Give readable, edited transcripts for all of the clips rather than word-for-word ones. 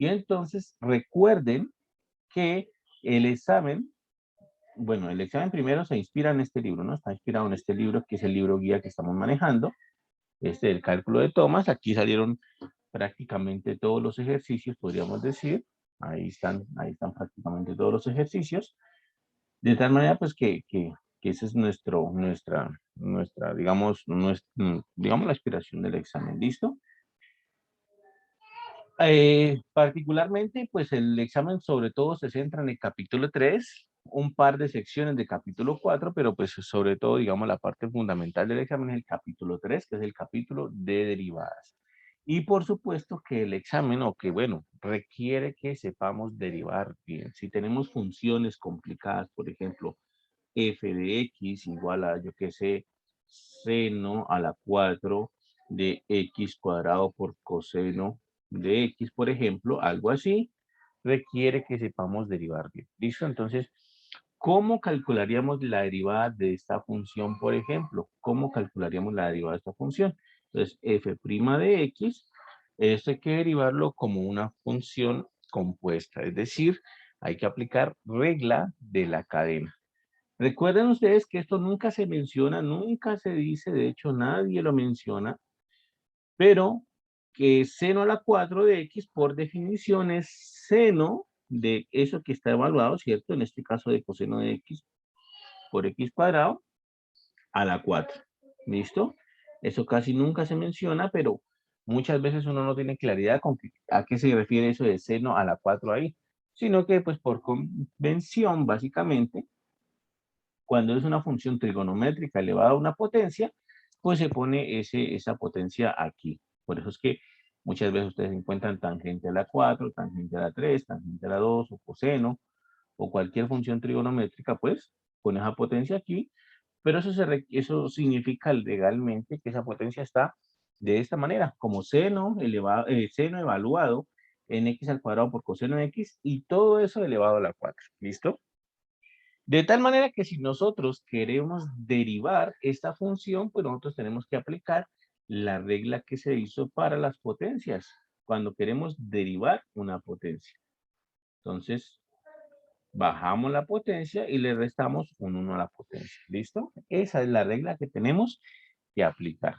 Y entonces recuerden que el examen, bueno, el examen primero se inspira en este libro, ¿no? Está inspirado en este libro, que es el libro guía que estamos manejando, este del cálculo de tomas. Aquí salieron prácticamente todos los ejercicios, podríamos decir. Ahí están prácticamente todos los ejercicios. De tal manera, pues, que ese es digamos, digamos, la aspiración del examen. ¿Listo? Particularmente, pues, el examen sobre todo se centra en el capítulo 3, un par de secciones de capítulo 4, pero, pues, sobre todo, digamos, la parte fundamental del examen es el capítulo 3, que es el capítulo de derivadas. Y por supuesto que el examen, o que bueno, requiere que sepamos derivar bien. Si tenemos funciones complicadas, por ejemplo, f de x igual a, yo qué sé, seno a la 4 de x cuadrado por coseno de x, por ejemplo, algo así, requiere que sepamos derivar bien. ¿Listo? Entonces, ¿cómo calcularíamos la derivada de esta función, por ejemplo? ¿Cómo calcularíamos la derivada de esta función? Entonces, f' de x, esto hay que derivarlo como una función compuesta, es decir, hay que aplicar regla de la cadena. Recuerden ustedes que esto nunca se menciona, nunca se dice, de hecho nadie lo menciona, pero que seno a la 4 de x por definición es seno de eso que está evaluado, ¿cierto? En este caso de coseno de x por x cuadrado a la 4. ¿Listo? Eso casi nunca se menciona, pero muchas veces uno no tiene claridad con a qué se refiere eso de seno a la 4 ahí, sino que pues por convención básicamente cuando es una función trigonométrica elevada a una potencia, pues se pone esa potencia aquí. Por eso es que muchas veces ustedes encuentran tangente a la 4, tangente a la 3, tangente a la 2, o coseno, o cualquier función trigonométrica, pues con esa potencia aquí, pero eso significa legalmente que esa potencia está de esta manera, como seno evaluado en x al cuadrado por coseno de x, y todo eso elevado a la 4. ¿Listo? De tal manera que si nosotros queremos derivar esta función, pues nosotros tenemos que aplicar la regla que se hizo para las potencias, cuando queremos derivar una potencia. Entonces, bajamos la potencia y le restamos un 1 a la potencia. ¿Listo? Esa es la regla que tenemos que aplicar.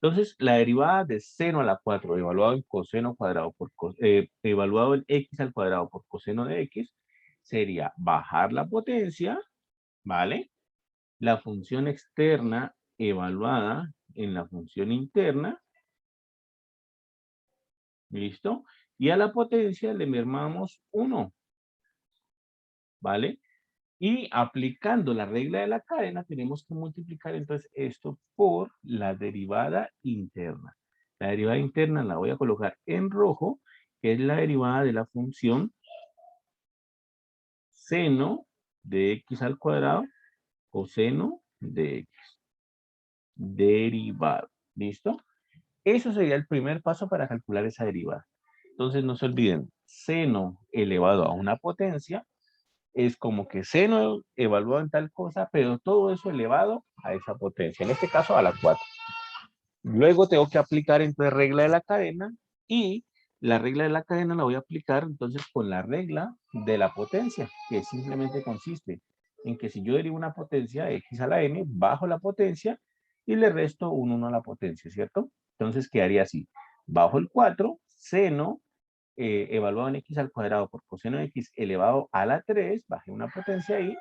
Entonces, la derivada de seno a la 4 evaluado en coseno cuadrado evaluado en x al cuadrado por coseno de x sería bajar la potencia, ¿vale? La función externa evaluada en la función interna, ¿listo? Y a la potencia le mermamos 1, ¿vale? Y aplicando la regla de la cadena tenemos que multiplicar entonces esto por la derivada interna. La derivada interna la voy a colocar en rojo, que es la derivada de la función seno de x al cuadrado coseno de x. Derivado, ¿listo? Eso sería el primer paso para calcular esa derivada. Entonces no se olviden, seno elevado a una potencia es como que seno evaluado en tal cosa, pero todo eso elevado a esa potencia, en este caso a la 4. Luego tengo que aplicar entonces regla de la cadena y la regla de la cadena la voy a aplicar entonces con la regla de la potencia, que simplemente consiste en que si yo derivo una potencia x a la n, bajo la potencia y le resto un 1 a la potencia, ¿cierto? Entonces quedaría así, bajo el 4, seno evaluado en x al cuadrado por coseno de x elevado a la 3, bajé una potencia ahí,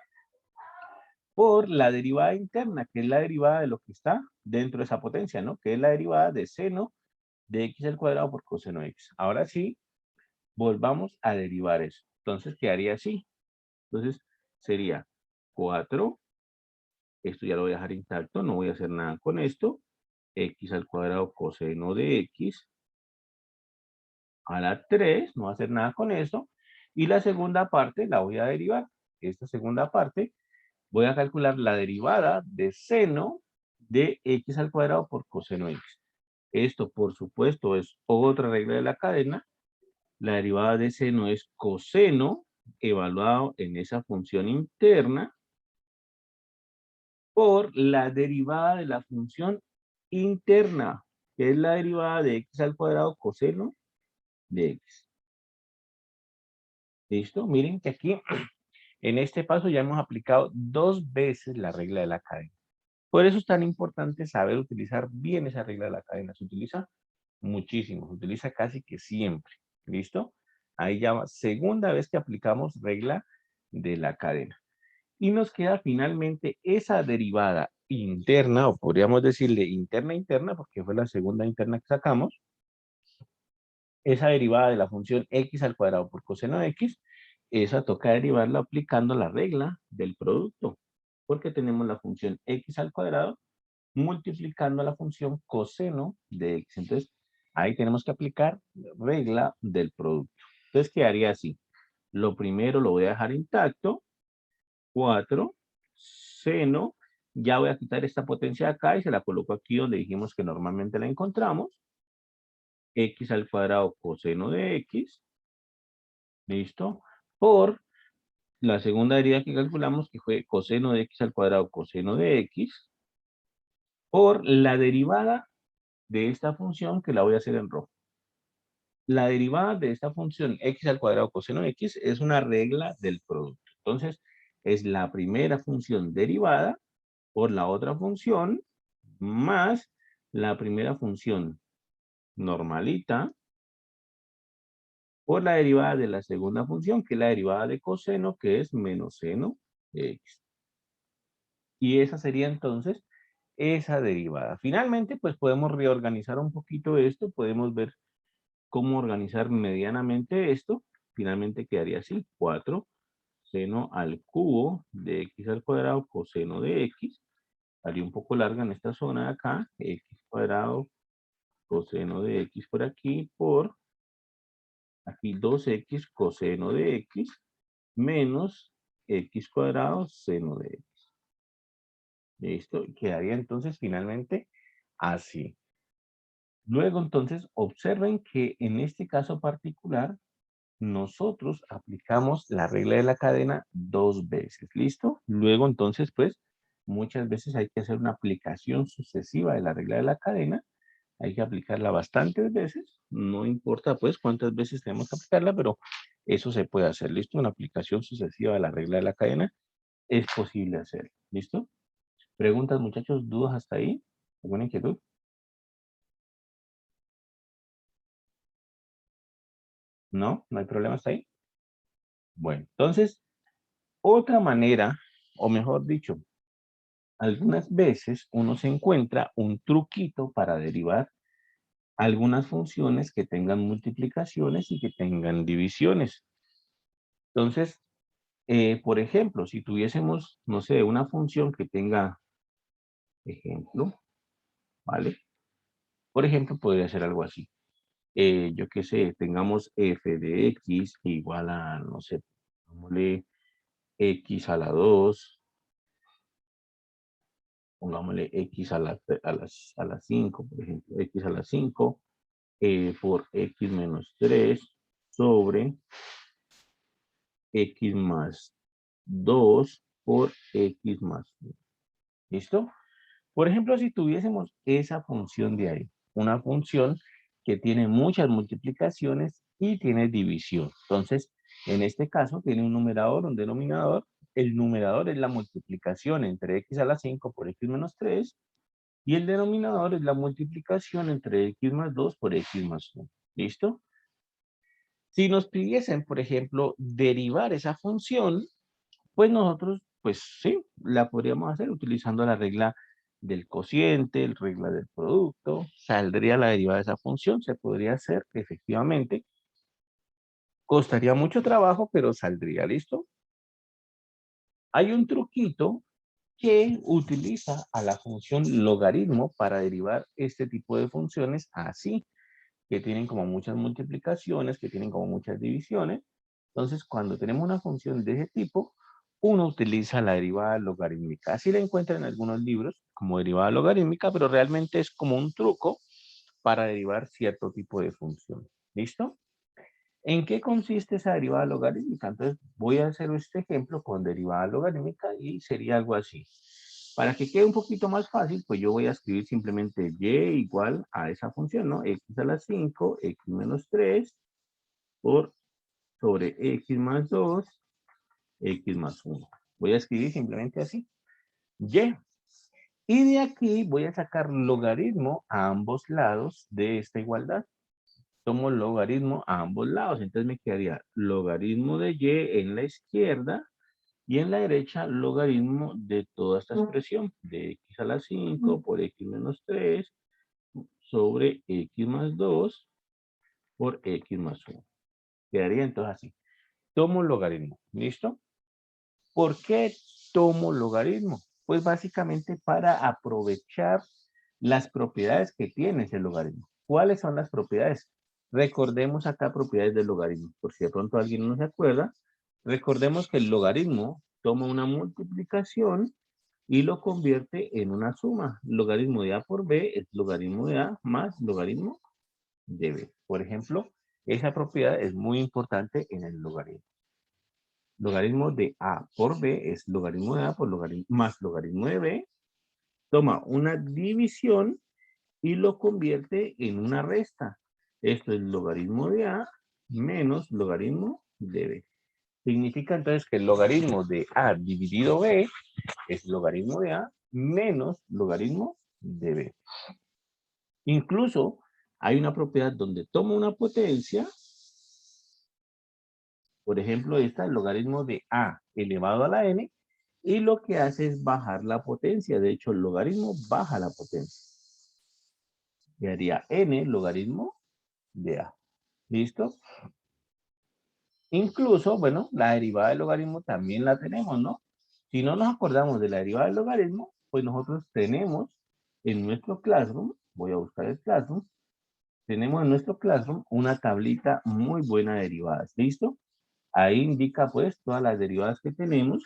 por la derivada interna, que es la derivada de lo que está dentro de esa potencia, ¿no? Que es la derivada de seno de x al cuadrado por coseno de x. Ahora sí, volvamos a derivar eso. Entonces quedaría así. Entonces sería 4, esto ya lo voy a dejar intacto, no voy a hacer nada con esto, x al cuadrado coseno de x a la 3, no voy a hacer nada con eso, y la segunda parte la voy a derivar. Esta segunda parte voy a calcular la derivada de seno de x al cuadrado por coseno de x. Esto, por supuesto, es otra regla de la cadena. La derivada de seno es coseno evaluado en esa función interna por la derivada de la función interna, que es la derivada de x al cuadrado coseno de x. ¿Listo? Miren que aquí, en este paso ya hemos aplicado 2 veces la regla de la cadena. Por eso es tan importante saber utilizar bien esa regla de la cadena. Se utiliza muchísimo, se utiliza casi que siempre. ¿Listo? Ahí ya va, segunda vez que aplicamos regla de la cadena. Y nos queda finalmente esa derivada interna, o podríamos decirle interna, porque fue la segunda interna que sacamos, esa derivada de la función x al cuadrado por coseno de x, esa toca derivarla aplicando la regla del producto, porque tenemos la función x al cuadrado multiplicando la función coseno de x. Entonces, ahí tenemos que aplicar regla del producto. Entonces, quedaría así. Lo primero lo voy a dejar intacto, 4 seno, ya voy a quitar esta potencia de acá y se la coloco aquí donde dijimos que normalmente la encontramos, x al cuadrado coseno de x, ¿listo? Por la segunda derivada que calculamos, que fue coseno de x al cuadrado coseno de x, por la derivada de esta función que la voy a hacer en rojo. La derivada de esta función x al cuadrado coseno de x es una regla del producto. Entonces, es la primera función derivada por la otra función más la primera función normalita por la derivada de la segunda función, que es la derivada de coseno, que es menos seno de x. Y esa sería entonces esa derivada. Finalmente, pues podemos reorganizar un poquito esto, podemos ver cómo organizar medianamente esto. Finalmente quedaría así, 4 seno al cubo de x al cuadrado coseno de x. Haría un poco larga en esta zona de acá, x cuadrado coseno de x por aquí, por aquí 2x coseno de x menos x cuadrado seno de x. ¿Listo? Quedaría entonces finalmente así. Luego entonces observen que en este caso particular nosotros aplicamos la regla de la cadena 2 veces. ¿Listo? Luego entonces pues muchas veces hay que hacer una aplicación sucesiva de la regla de la cadena. Hay que aplicarla bastantes veces, no importa pues cuántas veces tenemos que aplicarla, pero eso se puede hacer, ¿listo? Una aplicación sucesiva de la regla de la cadena es posible hacer, ¿listo? ¿Preguntas, muchachos? ¿Dudas hasta ahí? ¿Alguna inquietud? ¿No? ¿No hay problema hasta ahí? Bueno, entonces, otra manera, o mejor dicho, algunas veces uno se encuentra un truquito para derivar algunas funciones que tengan multiplicaciones y que tengan divisiones. Entonces, por ejemplo, si tuviésemos, no sé, una función que tenga ejemplo, ¿vale? Por ejemplo, podría ser algo así. Yo qué sé, tengamos f de x igual a, no sé, pongámosle x a la 2, pongámosle x a la 5, por ejemplo, x a la 5 por x menos 3 sobre x más 2 por x más 1. ¿Listo? Por ejemplo, si tuviésemos esa función de ahí, una función que tiene muchas multiplicaciones y tiene división. Entonces, en este caso, tiene un numerador, un denominador. El numerador es la multiplicación entre x a la 5 por x menos 3 y el denominador es la multiplicación entre x más 2 por x más 1. ¿Listo? Si nos pidiesen, por ejemplo, derivar esa función, pues nosotros, pues sí, la podríamos hacer utilizando la regla del cociente, la regla del producto, saldría la derivada de esa función, se podría hacer efectivamente, costaría mucho trabajo, pero saldría, ¿listo? Hay un truquito que utiliza a la función logaritmo para derivar este tipo de funciones así, que tienen como muchas multiplicaciones, que tienen como muchas divisiones. Entonces, cuando tenemos una función de ese tipo, uno utiliza la derivada logarítmica. Así la encuentra en algunos libros como derivada logarítmica, pero realmente es como un truco para derivar cierto tipo de función. ¿Listo? ¿En qué consiste esa derivada logarítmica? Entonces, voy a hacer este ejemplo con derivada logarítmica y sería algo así. Para que quede un poquito más fácil, pues yo voy a escribir simplemente y igual a esa función, ¿no? X a la 5, x menos 3 por sobre x más 2, x más 1. Voy a escribir simplemente así. Y. Y de aquí voy a sacar logaritmo a ambos lados de esta igualdad. Tomo logaritmo a ambos lados. Entonces me quedaría logaritmo de y en la izquierda y en la derecha logaritmo de toda esta expresión. De x a la 5 por x menos 3 sobre x más 2 por x más 1. Quedaría entonces así. Tomo logaritmo. ¿Listo? ¿Por qué tomo logaritmo? Pues básicamente para aprovechar las propiedades que tiene ese logaritmo. ¿Cuáles son las propiedades? Recordemos acá propiedades del logaritmo. Por si de pronto alguien no se acuerda, recordemos que el logaritmo toma una multiplicación y lo convierte en una suma. Logaritmo de A por B es logaritmo de A más logaritmo de B. Por ejemplo, esa propiedad es muy importante en el logaritmo. Logaritmo de A por B es logaritmo de A por logaritmo, más logaritmo de B. Toma una división y lo convierte en una resta. Esto es logaritmo de A menos logaritmo de B. Significa entonces que el logaritmo de A dividido B es logaritmo de A menos logaritmo de B. Incluso hay una propiedad donde toma una potencia. Por ejemplo, esta es el logaritmo de A elevado a la n, y lo que hace es bajar la potencia. De hecho, el logaritmo baja la potencia. Y haría n logaritmo de A. ¿Listo? Incluso, bueno, la derivada del logaritmo también la tenemos, ¿no? Si no nos acordamos de la derivada del logaritmo, pues nosotros tenemos en nuestro Classroom, voy a buscar el Classroom, tenemos en nuestro Classroom una tablita muy buena de derivadas. ¿Listo? Ahí indica pues todas las derivadas que tenemos.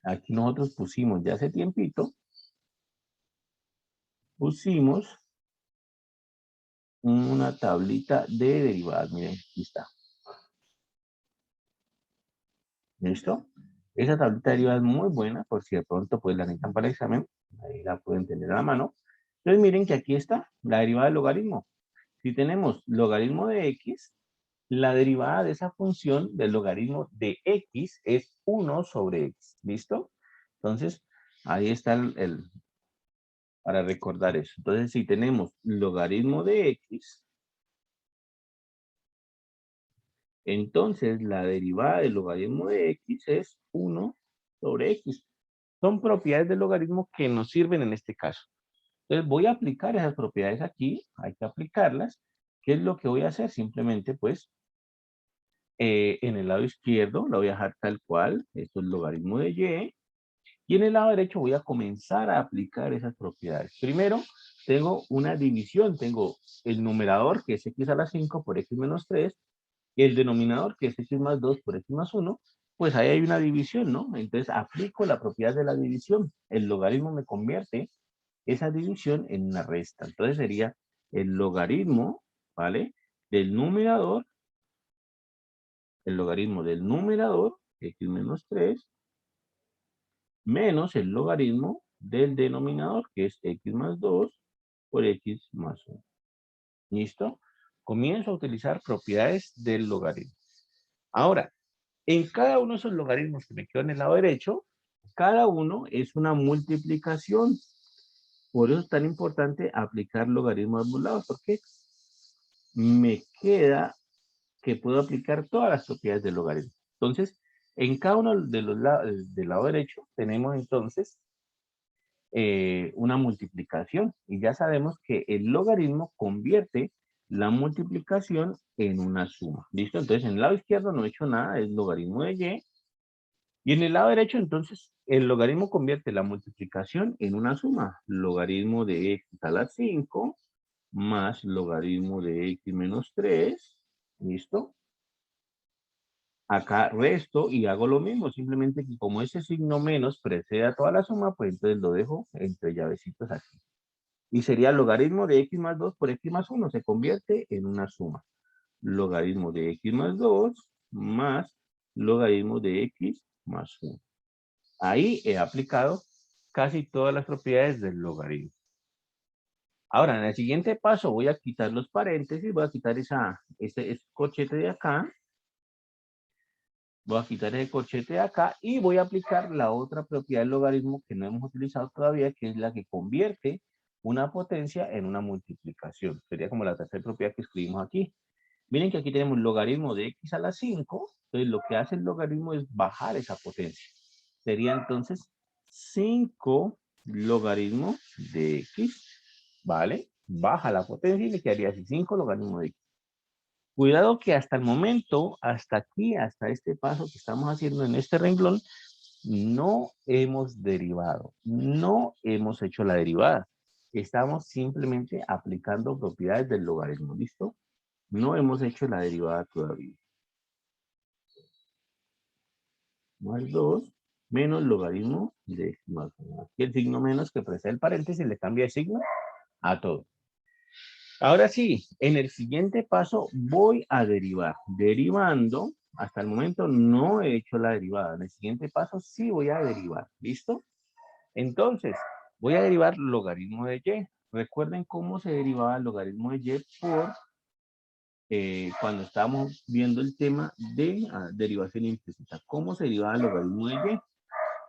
Aquí nosotros pusimos ya hace tiempito, pusimos una tablita de derivadas. Miren, aquí está. ¿Listo? Esa tablita de derivadas es muy buena, por si de pronto pues la necesitan para el examen, ahí la pueden tener a la mano. Entonces miren que aquí está la derivada del logaritmo. Si tenemos logaritmo de x, la derivada de esa función del logaritmo de x es 1 sobre x. ¿Listo? Entonces, ahí está para recordar eso. Entonces, si tenemos logaritmo de x, entonces la derivada del logaritmo de x es 1 sobre x. Son propiedades del logaritmo que nos sirven en este caso. Entonces, voy a aplicar esas propiedades aquí. Hay que aplicarlas. ¿Qué es lo que voy a hacer? Simplemente, pues, en el lado izquierdo la voy a dejar tal cual. Esto es logaritmo de y. Y en el lado derecho voy a comenzar a aplicar esas propiedades. Primero, tengo una división. Tengo el numerador, que es x a la 5 por x menos 3, y el denominador, que es x más 2 por x más 1. Pues ahí hay una división, ¿no? Entonces aplico la propiedad de la división. El logaritmo me convierte esa división en una resta. Entonces sería el logaritmo, ¿vale? Del numerador, el logaritmo del numerador, x menos 3, menos el logaritmo del denominador, que es x más 2 por x más 1. ¿Listo? Comienzo a utilizar propiedades del logaritmo. Ahora, en cada uno de esos logaritmos que me quedo en el lado derecho, cada uno es una multiplicación. Por eso es tan importante aplicar logaritmos a ambos lados, porque me queda que puedo aplicar todas las propiedades del logaritmo. Entonces, en cada uno de los lados del lado derecho tenemos entonces una multiplicación, y ya sabemos que el logaritmo convierte la multiplicación en una suma. ¿Listo? Entonces, en el lado izquierdo no he hecho nada, es logaritmo de y en el lado derecho, entonces, el logaritmo convierte la multiplicación en una suma. Logaritmo de x a la 5 más logaritmo de x menos 3. ¿Listo? Acá resto y hago lo mismo, simplemente que como ese signo menos precede a toda la suma, pues entonces lo dejo entre llavecitos aquí. Y sería logaritmo de x más 2 por x más 1, se convierte en una suma. Logaritmo de x más 2 más logaritmo de x más 1. Ahí he aplicado casi todas las propiedades del logaritmo. Ahora, en el siguiente paso voy a quitar los paréntesis, voy a quitar este corchete de acá, voy a quitar ese corchete de acá y voy a aplicar la otra propiedad del logaritmo que no hemos utilizado todavía, que es la que convierte una potencia en una multiplicación. Sería como la tercera propiedad que escribimos aquí. Miren que aquí tenemos logaritmo de x a la 5, entonces lo que hace el logaritmo es bajar esa potencia. Sería entonces 5 logaritmo de x, ¿vale? Baja la potencia y le quedaría así 5 logaritmo de x. Cuidado que hasta el momento, hasta aquí, hasta este paso que estamos haciendo en este renglón, no hemos derivado, no hemos hecho la derivada. Estamos simplemente aplicando propiedades del logaritmo, ¿listo? No hemos hecho la derivada todavía. Más 2 menos logaritmo de x más 1. Aquí el signo menos que precede el paréntesis le cambia de signo a todo. Ahora sí, en el siguiente paso voy a derivar. Derivando, hasta el momento no he hecho la derivada. En el siguiente paso sí voy a derivar. ¿Listo? Entonces, voy a derivar logaritmo de y. Recuerden cómo se derivaba el logaritmo de y por cuando estábamos viendo el tema de derivación implícita. ¿Cómo se derivaba el logaritmo de y?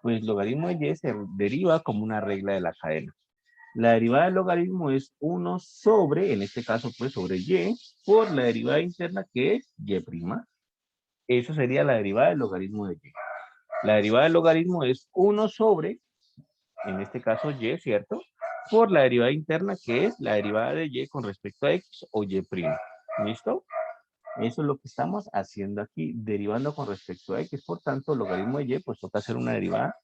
Pues el logaritmo de y se deriva como una regla de la cadena. La derivada del logaritmo es 1 sobre, en este caso pues sobre y, por la derivada interna que es y'. Eso sería la derivada del logaritmo de y. La derivada del logaritmo es 1 sobre, en este caso y, ¿cierto? Por la derivada interna que es la derivada de y con respecto a x o y'. ¿Listo? Eso es lo que estamos haciendo aquí, derivando con respecto a x. Por tanto, logaritmo de y, pues toca hacer una derivada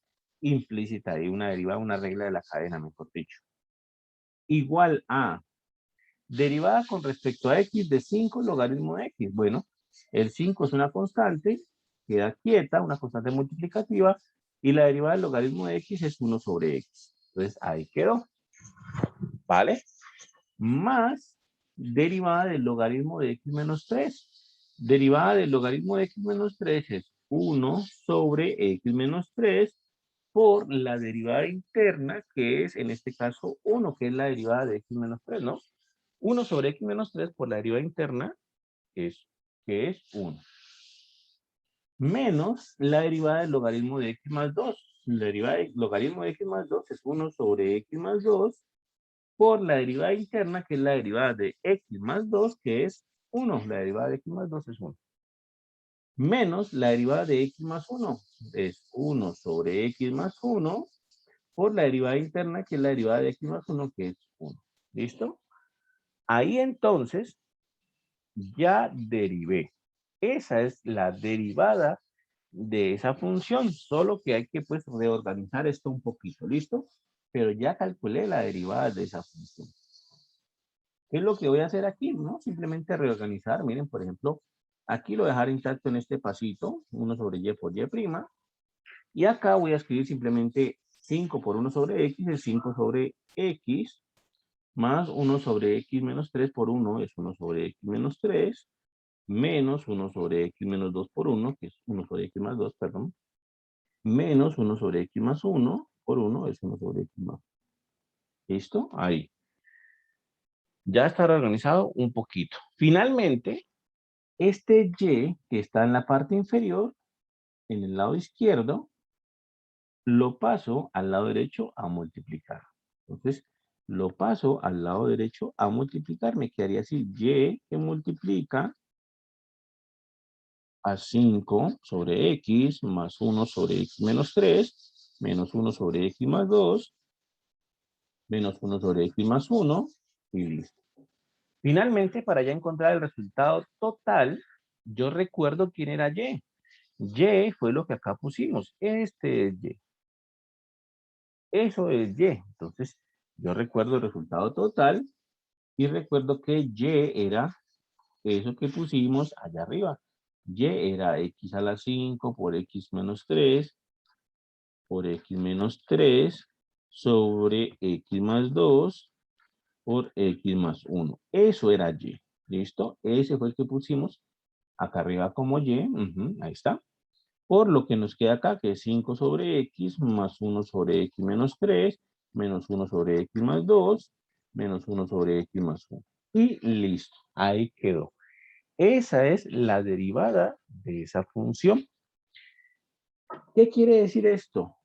implícita y una derivada, una regla de la cadena, mejor dicho. Igual a derivada con respecto a x de 5 logaritmo de x. Bueno, el 5 es una constante, queda quieta, una constante multiplicativa, y la derivada del logaritmo de x es 1 sobre x. Entonces, ahí quedó. ¿Vale? Más derivada del logaritmo de x menos 3. Derivada del logaritmo de x menos 3 es 1 sobre x menos 3 por la derivada interna, que es en este caso 1, que es la derivada de x menos 3, ¿no? 1 sobre x menos 3 por la derivada interna, que es 1. Menos la derivada del logaritmo de x más 2. La derivada del logaritmo de x más 2 es 1 sobre x más 2 por la derivada interna, que es la derivada de x más 2, que es 1. La derivada de x más 2 es 1. Menos la derivada de x más 1. Es 1 sobre x más 1 por la derivada interna, que es la derivada de x más 1, que es 1. ¿Listo? Ahí entonces ya derivé. Esa es la derivada de esa función, solo que hay que pues reorganizar esto un poquito, ¿listo? Pero ya calculé la derivada de esa función. ¿Qué es lo que voy a hacer aquí? ¿No? Simplemente reorganizar. Miren, por ejemplo, aquí lo voy a dejar intacto en este pasito, 1 sobre y por y'. Y acá voy a escribir simplemente 5 por 1 sobre x es 5 sobre x, más 1 sobre x menos 3 por 1 es 1 sobre x menos 3, menos 1 sobre x menos 2 por 1, que es 1 sobre x más 2, perdón, menos 1 sobre x más 1 por 1 es 1 sobre x más 1. ¿Listo? Ahí. Ya está reorganizado un poquito. Finalmente, este y que está en la parte inferior, en el lado izquierdo, lo paso al lado derecho a multiplicar. Entonces, lo paso al lado derecho a multiplicar. Me quedaría así, y que multiplica a 5 sobre x más 1 sobre x menos 3, menos 1 sobre x más 2, menos 1 sobre x más 1, y listo. Finalmente, para ya encontrar el resultado total, yo recuerdo quién era y. Y fue lo que acá pusimos. Este es y. Eso es y. Entonces, yo recuerdo el resultado total y recuerdo que y era eso que pusimos allá arriba. Y era x a la 5 por x menos 3 por x menos 3 sobre x más 2 por x más 1. Eso era y. ¿Listo? Ese fue el que pusimos acá arriba como y. Ahí está. Por lo que nos queda acá, que es 5 sobre x más 1 sobre x menos 3 menos 1 sobre x más 2 menos 1 sobre X más 1. Y listo, ahí quedó. Esa es la derivada de esa función. ¿Qué quiere decir esto?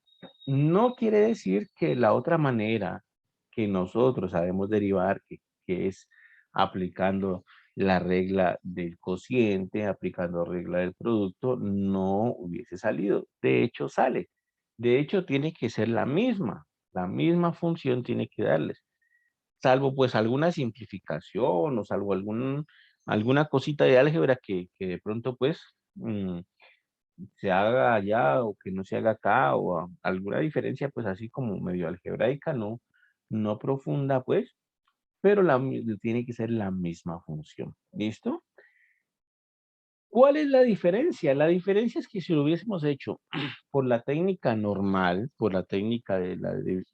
No quiere decir que la otra manera que nosotros sabemos derivar, que es aplicando la regla del cociente, aplicando regla del producto, no hubiese salido. De hecho, sale. De hecho, tiene que ser la misma función tiene que darles. Salvo pues alguna simplificación o salvo alguna cosita de álgebra que de pronto pues se haga allá o que no se haga acá o alguna diferencia pues así como medio algebraica, no profunda pues, pero tiene que ser la misma función. ¿Listo? ¿Cuál es la diferencia? La diferencia es que si lo hubiésemos hecho por la técnica normal, por la técnica del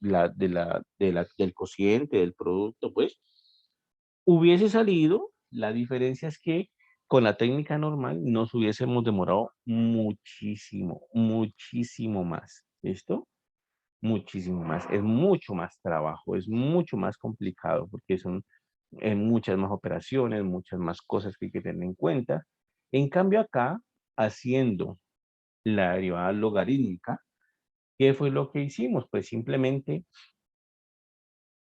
cociente, del producto, pues, hubiese salido, la diferencia es que con la técnica normal nos hubiésemos demorado muchísimo, muchísimo más. ¿Listo? Muchísimo más. Es mucho más trabajo, es mucho más complicado porque son muchas más operaciones, muchas más cosas que hay que tener en cuenta. En cambio acá, haciendo la derivada logarítmica, ¿qué fue lo que hicimos? Pues simplemente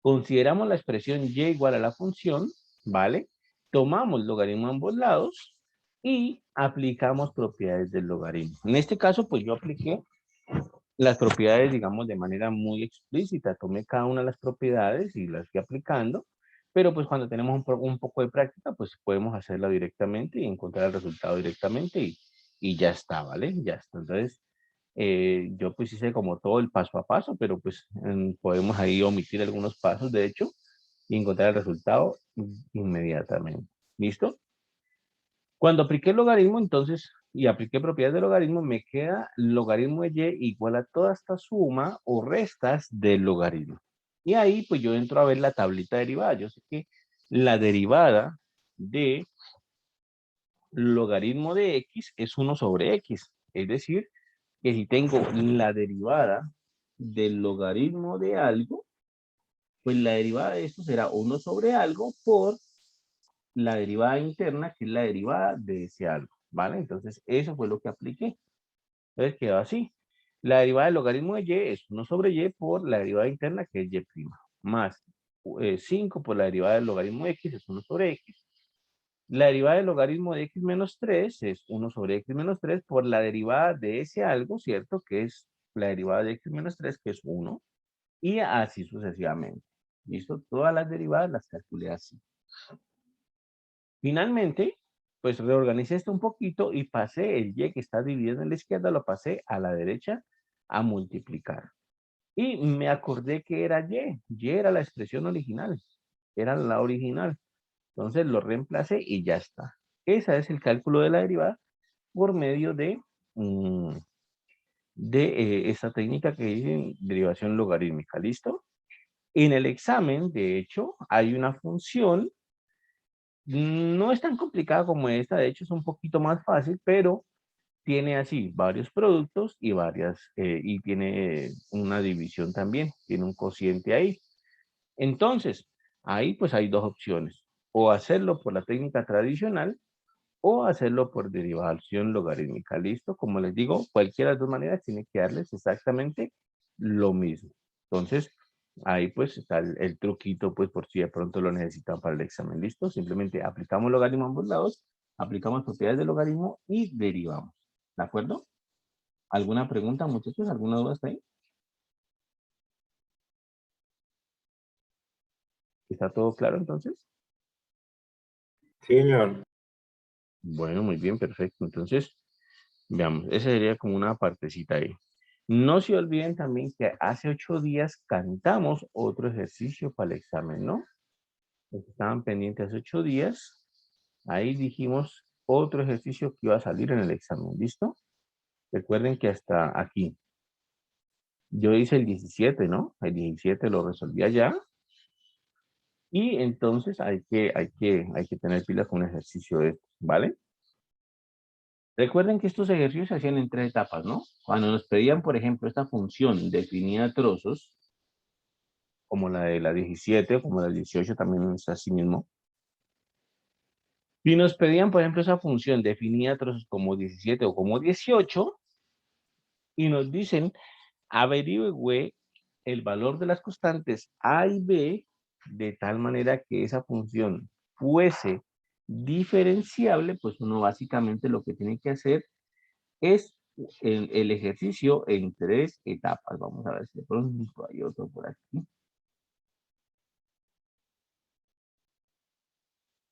consideramos la expresión y igual a la función, ¿vale? Tomamos logaritmo a ambos lados y aplicamos propiedades del logaritmo. En este caso, pues yo apliqué las propiedades, digamos, de manera muy explícita. Tomé cada una de las propiedades y las fui aplicando, pero pues cuando tenemos un poco de práctica, pues podemos hacerla directamente y encontrar el resultado directamente y ya está, ¿vale? Ya está. Entonces, yo pues hice como todo el paso a paso, pero pues podemos ahí omitir algunos pasos, de hecho, y encontrar el resultado inmediatamente. ¿Listo? Cuando apliqué el logaritmo, entonces, y apliqué propiedades del logaritmo, me queda logaritmo de y igual a toda esta suma o restas del logaritmo. Y ahí, pues yo entro a ver la tablita derivada. Yo sé que la derivada de logaritmo de x es 1 sobre x. Es decir, que si tengo la derivada del logaritmo de algo, pues la derivada de esto será 1 sobre algo por la derivada interna, que es la derivada de ese algo, ¿vale? Entonces, eso fue lo que apliqué. Entonces, quedó así. La derivada del logaritmo de y es 1 sobre y por la derivada interna, que es y', más 5 por la derivada del logaritmo de x, es 1 sobre x. La derivada del logaritmo de x menos 3 es 1 sobre x menos 3 por la derivada de ese algo, ¿cierto? Que es la derivada de x menos 3, que es 1. Y así sucesivamente. ¿Listo? Todas las derivadas las calculé así. Finalmente, pues reorganicé esto un poquito y pasé el y que está dividido en la izquierda, lo pasé a la derecha a multiplicar. Y me acordé que era y era la expresión original, era la original. Entonces lo reemplacé y ya está. Ese es el cálculo de la derivada por medio de esta técnica que dice derivación logarítmica. ¿Listo? En el examen, de hecho, hay una función. No es tan complicada como esta, de hecho es un poquito más fácil, pero tiene así varios productos y y tiene una división también, tiene un cociente ahí. Entonces, ahí pues hay dos opciones, o hacerlo por la técnica tradicional o hacerlo por derivación logarítmica. ¿Listo? Como les digo, cualquiera de las dos maneras tiene que darles exactamente lo mismo. Entonces, ahí pues está el truquito, pues por si de pronto lo necesitan para el examen. ¿Listo? Simplemente aplicamos logaritmo a ambos lados, aplicamos propiedades del logaritmo y derivamos. ¿De acuerdo? ¿Alguna pregunta, muchachos? ¿Alguna duda hasta ahí? ¿Está todo claro entonces? Sí, señor. Bueno, muy bien, perfecto. Entonces, veamos, esa sería como una partecita ahí. No se olviden también que hace 8 días cantamos otro ejercicio para el examen, ¿no? Los que estaban pendientes hace 8 días, ahí dijimos otro ejercicio que iba a salir en el examen, ¿listo? Recuerden que hasta aquí. Yo hice el 17, ¿no? El 17 lo resolví allá. Y entonces hay que tener pilas con un ejercicio de estos, ¿vale? Recuerden que estos ejercicios se hacían en 3 etapas, ¿no? Cuando nos pedían, por ejemplo, esta función definida a trozos, como la de la 17 o como la 18 también está así mismo. Y nos pedían, por ejemplo, esa función definida como 17 o como 18 y nos dicen, averigüe el valor de las constantes A y B de tal manera que esa función fuese diferenciable, pues uno básicamente lo que tiene que hacer es el ejercicio en 3 etapas. Vamos a ver si de pronto hay otro por aquí.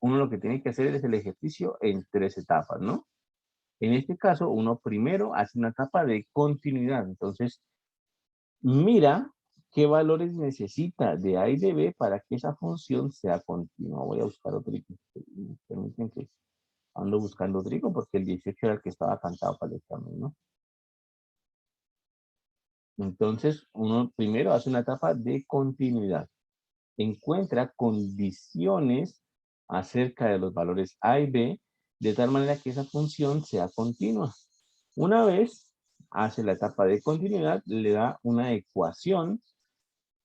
Uno lo que tiene que hacer es el ejercicio en 3 etapas, ¿no? En este caso, uno primero hace una etapa de continuidad. Entonces, mira qué valores necesita de A y de B para que esa función sea continua. Voy a buscar otro. Permiten que ando buscando otro porque el 18 era el que estaba cantado para el examen, ¿no? Entonces, uno primero hace una etapa de continuidad. Encuentra condiciones acerca de los valores A y B, de tal manera que esa función sea continua. Una vez hace la etapa de continuidad, le da una ecuación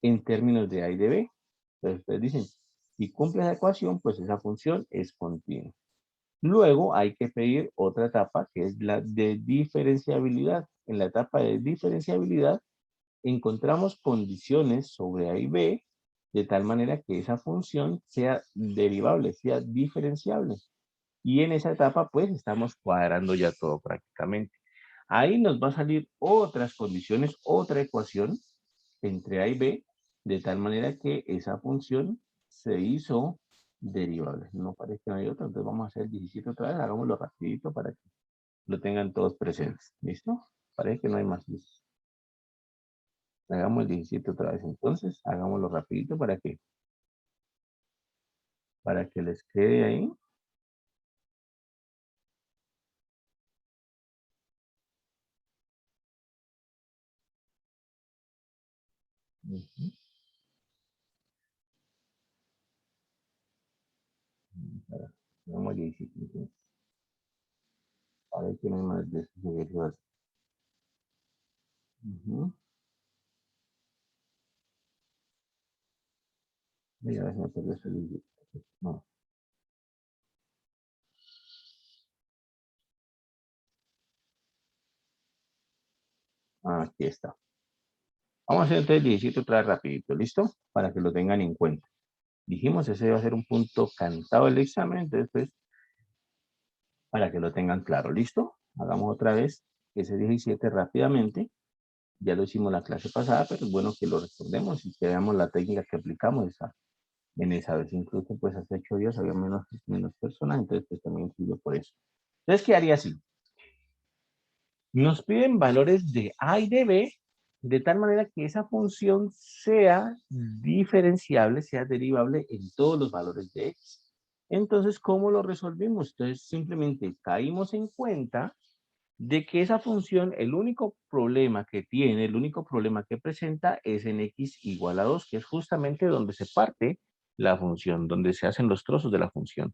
en términos de A y de B. Entonces, ustedes dicen, si cumple esa ecuación, pues esa función es continua. Luego hay que pedir otra etapa, que es la de diferenciabilidad. En la etapa de diferenciabilidad, encontramos condiciones sobre A y B de tal manera que esa función sea derivable, sea diferenciable. Y en esa etapa, pues, estamos cuadrando ya todo prácticamente. Ahí nos va a salir otras condiciones, otra ecuación entre A y B, de tal manera que esa función se hizo derivable. No parece que no hay otra, entonces vamos a hacer 17 otra vez, hagámoslo rapidito para que lo tengan todos presentes. ¿Listo? Parece que no hay más. ¿Listo? Hagamos el 17 otra vez entonces, hagámoslo rapidito para que les quede ahí. Ujú. Hagamos el 17 entonces. Parece que no hay más de esos ejercicios. Ujú. Mira, a ver si me perdió ese 17. No, aquí está. Vamos a hacer entonces el 17 otra vez rapidito, ¿listo? Para que lo tengan en cuenta. Dijimos, ese va a ser un punto cantado del examen, entonces, pues, para que lo tengan claro, ¿listo? Hagamos otra vez ese 17 rápidamente. Ya lo hicimos la clase pasada, pero es bueno que lo recordemos y que veamos la técnica que aplicamos en esa vez. Incluso, pues, hace 8 días había menos personas, entonces, pues, también sirve por eso. Entonces, ¿qué haría así? Nos piden valores de A y de B, de tal manera que esa función sea diferenciable, sea derivable en todos los valores de X. Entonces, ¿cómo lo resolvimos? Entonces, simplemente caímos en cuenta de que esa función, el único problema que tiene, el único problema que presenta es en X igual a 2, que es justamente donde se parte la función, donde se hacen los trozos de la función.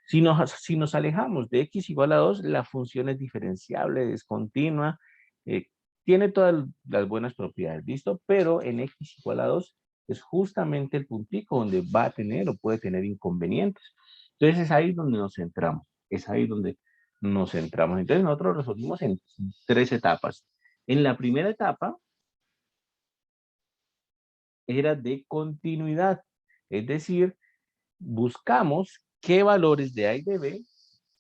Si nos alejamos de X igual a 2, la función es diferenciable, es continua, eh, tiene todas las buenas propiedades, ¿listo? Pero en X igual a 2 es justamente el puntico donde va a tener o puede tener inconvenientes. Entonces es ahí donde nos centramos, es ahí donde nos centramos. Entonces nosotros resolvimos en 3 etapas. En la primera etapa era de continuidad, es decir, buscamos qué valores de A y de B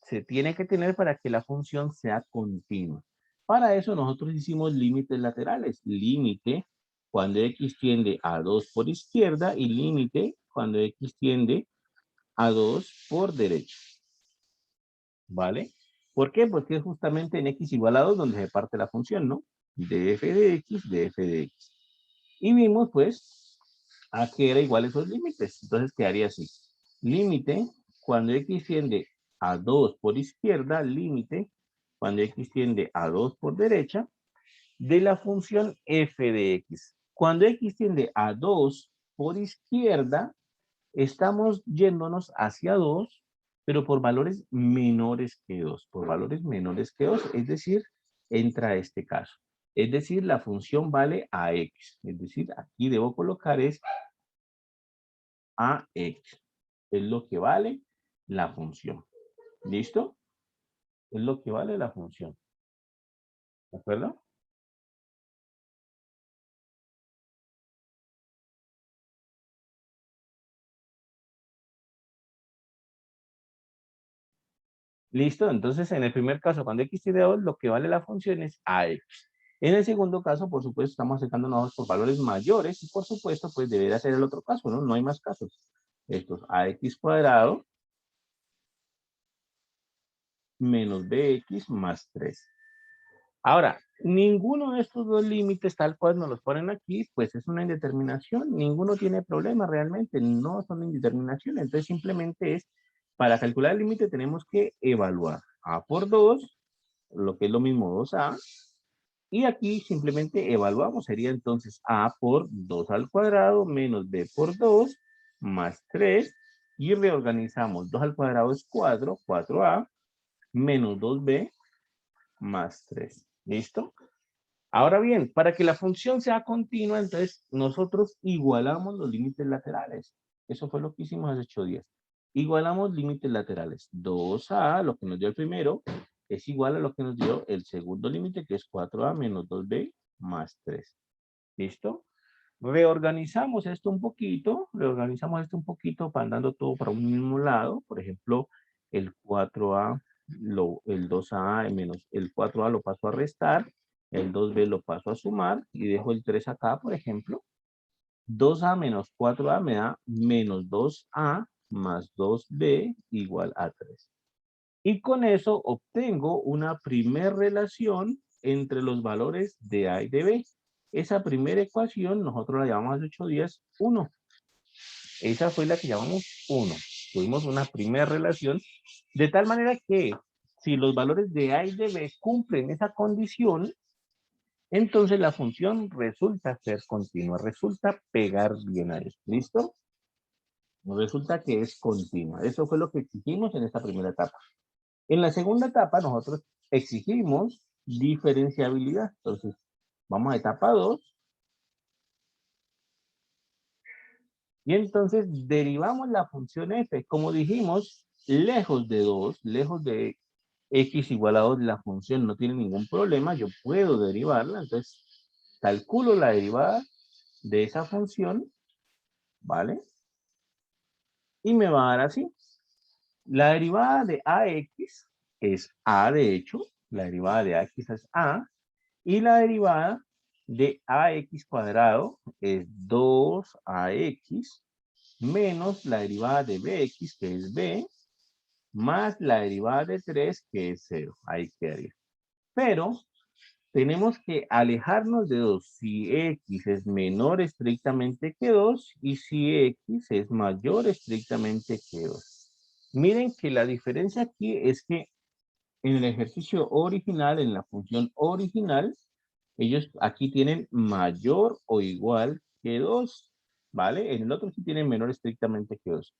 se tiene que tener para que la función sea continua. Para eso nosotros hicimos límites laterales. Límite cuando X tiende a 2 por izquierda y límite cuando X tiende a 2 por derecha. ¿Vale? ¿Por qué? Porque es justamente en X igual a 2 donde se parte la función, ¿no? De f de X, de f de X. Y vimos, pues, a qué era igual esos límites. Entonces quedaría así. Límite cuando X tiende a 2 por izquierda, límite cuando X tiende a 2 por derecha, de la función f de X. Cuando X tiende a 2 por izquierda, estamos yéndonos hacia 2, pero por valores menores que 2. Por valores menores que 2, es decir, entra este caso. Es decir, la función vale a X. Es decir, aquí debo colocar es AX. Es lo que vale la función. ¿Listo? Es lo que vale la función. ¿De acuerdo? ¿Listo? Entonces, en el primer caso, cuando x tiene 2, lo que vale la función es ax. En el segundo caso, por supuesto, estamos acercándonos por valores mayores y, por supuesto, pues debería ser el otro caso, ¿no? No hay más casos. Esto es ax cuadrado menos bx más 3. Ahora, ninguno de estos dos límites, tal cual nos los ponen aquí, pues es una indeterminación. Ninguno tiene problema realmente, no son indeterminaciones. Entonces, simplemente es, para calcular el límite tenemos que evaluar a por 2, lo que es lo mismo 2a, y aquí simplemente evaluamos, sería entonces a por 2 al cuadrado menos b por 2 más 3, y reorganizamos 2 al cuadrado es 4, 4a, menos 2b más 3. ¿Listo? Ahora bien, para que la función sea continua, entonces nosotros igualamos los límites laterales. Eso fue lo que hicimos hace 8 días. Igualamos límites laterales. 2a, lo que nos dio el primero, es igual a lo que nos dio el segundo límite, que es 4a menos 2b más 3. ¿Listo? Reorganizamos esto un poquito, mandando todo para un mismo lado. Por ejemplo, el 4a, el 2a menos el 4a lo paso a restar, el 2b lo paso a sumar y dejo el 3 acá, por ejemplo. 2a menos 4a me da menos 2a más 2b igual a 3. Y con eso obtengo una primer relación entre los valores de A y de B. Esa primera ecuación nosotros la llamamos hace 8 días 1. Esa fue la que llamamos 1. Tuvimos una primera relación de tal manera que si los valores de A y de B cumplen esa condición, entonces la función resulta ser continua, resulta pegar bien a esto. ¿Listo? Resulta que es continua. Eso fue lo que exigimos en esta primera etapa. En la segunda etapa nosotros exigimos diferenciabilidad. Entonces, vamos a etapa 2. Y entonces derivamos la función f. Como dijimos, lejos de 2, lejos de x igual a 2, la función no tiene ningún problema. Yo puedo derivarla. Entonces, calculo la derivada de esa función, ¿vale? Y me va a dar así. La derivada de ax es a, de hecho. La derivada de ax es a. Y la derivada de ax cuadrado es 2ax menos la derivada de bx, que es b, más la derivada de 3, que es 0. Ahí quedaría. Pero tenemos que alejarnos de 2 si x es menor estrictamente que 2 y si x es mayor estrictamente que 2. Miren que la diferencia aquí es que en el ejercicio original, en la función original, ellos aquí tienen mayor o igual que 2, ¿vale? En el otro sí tienen menor estrictamente que 2.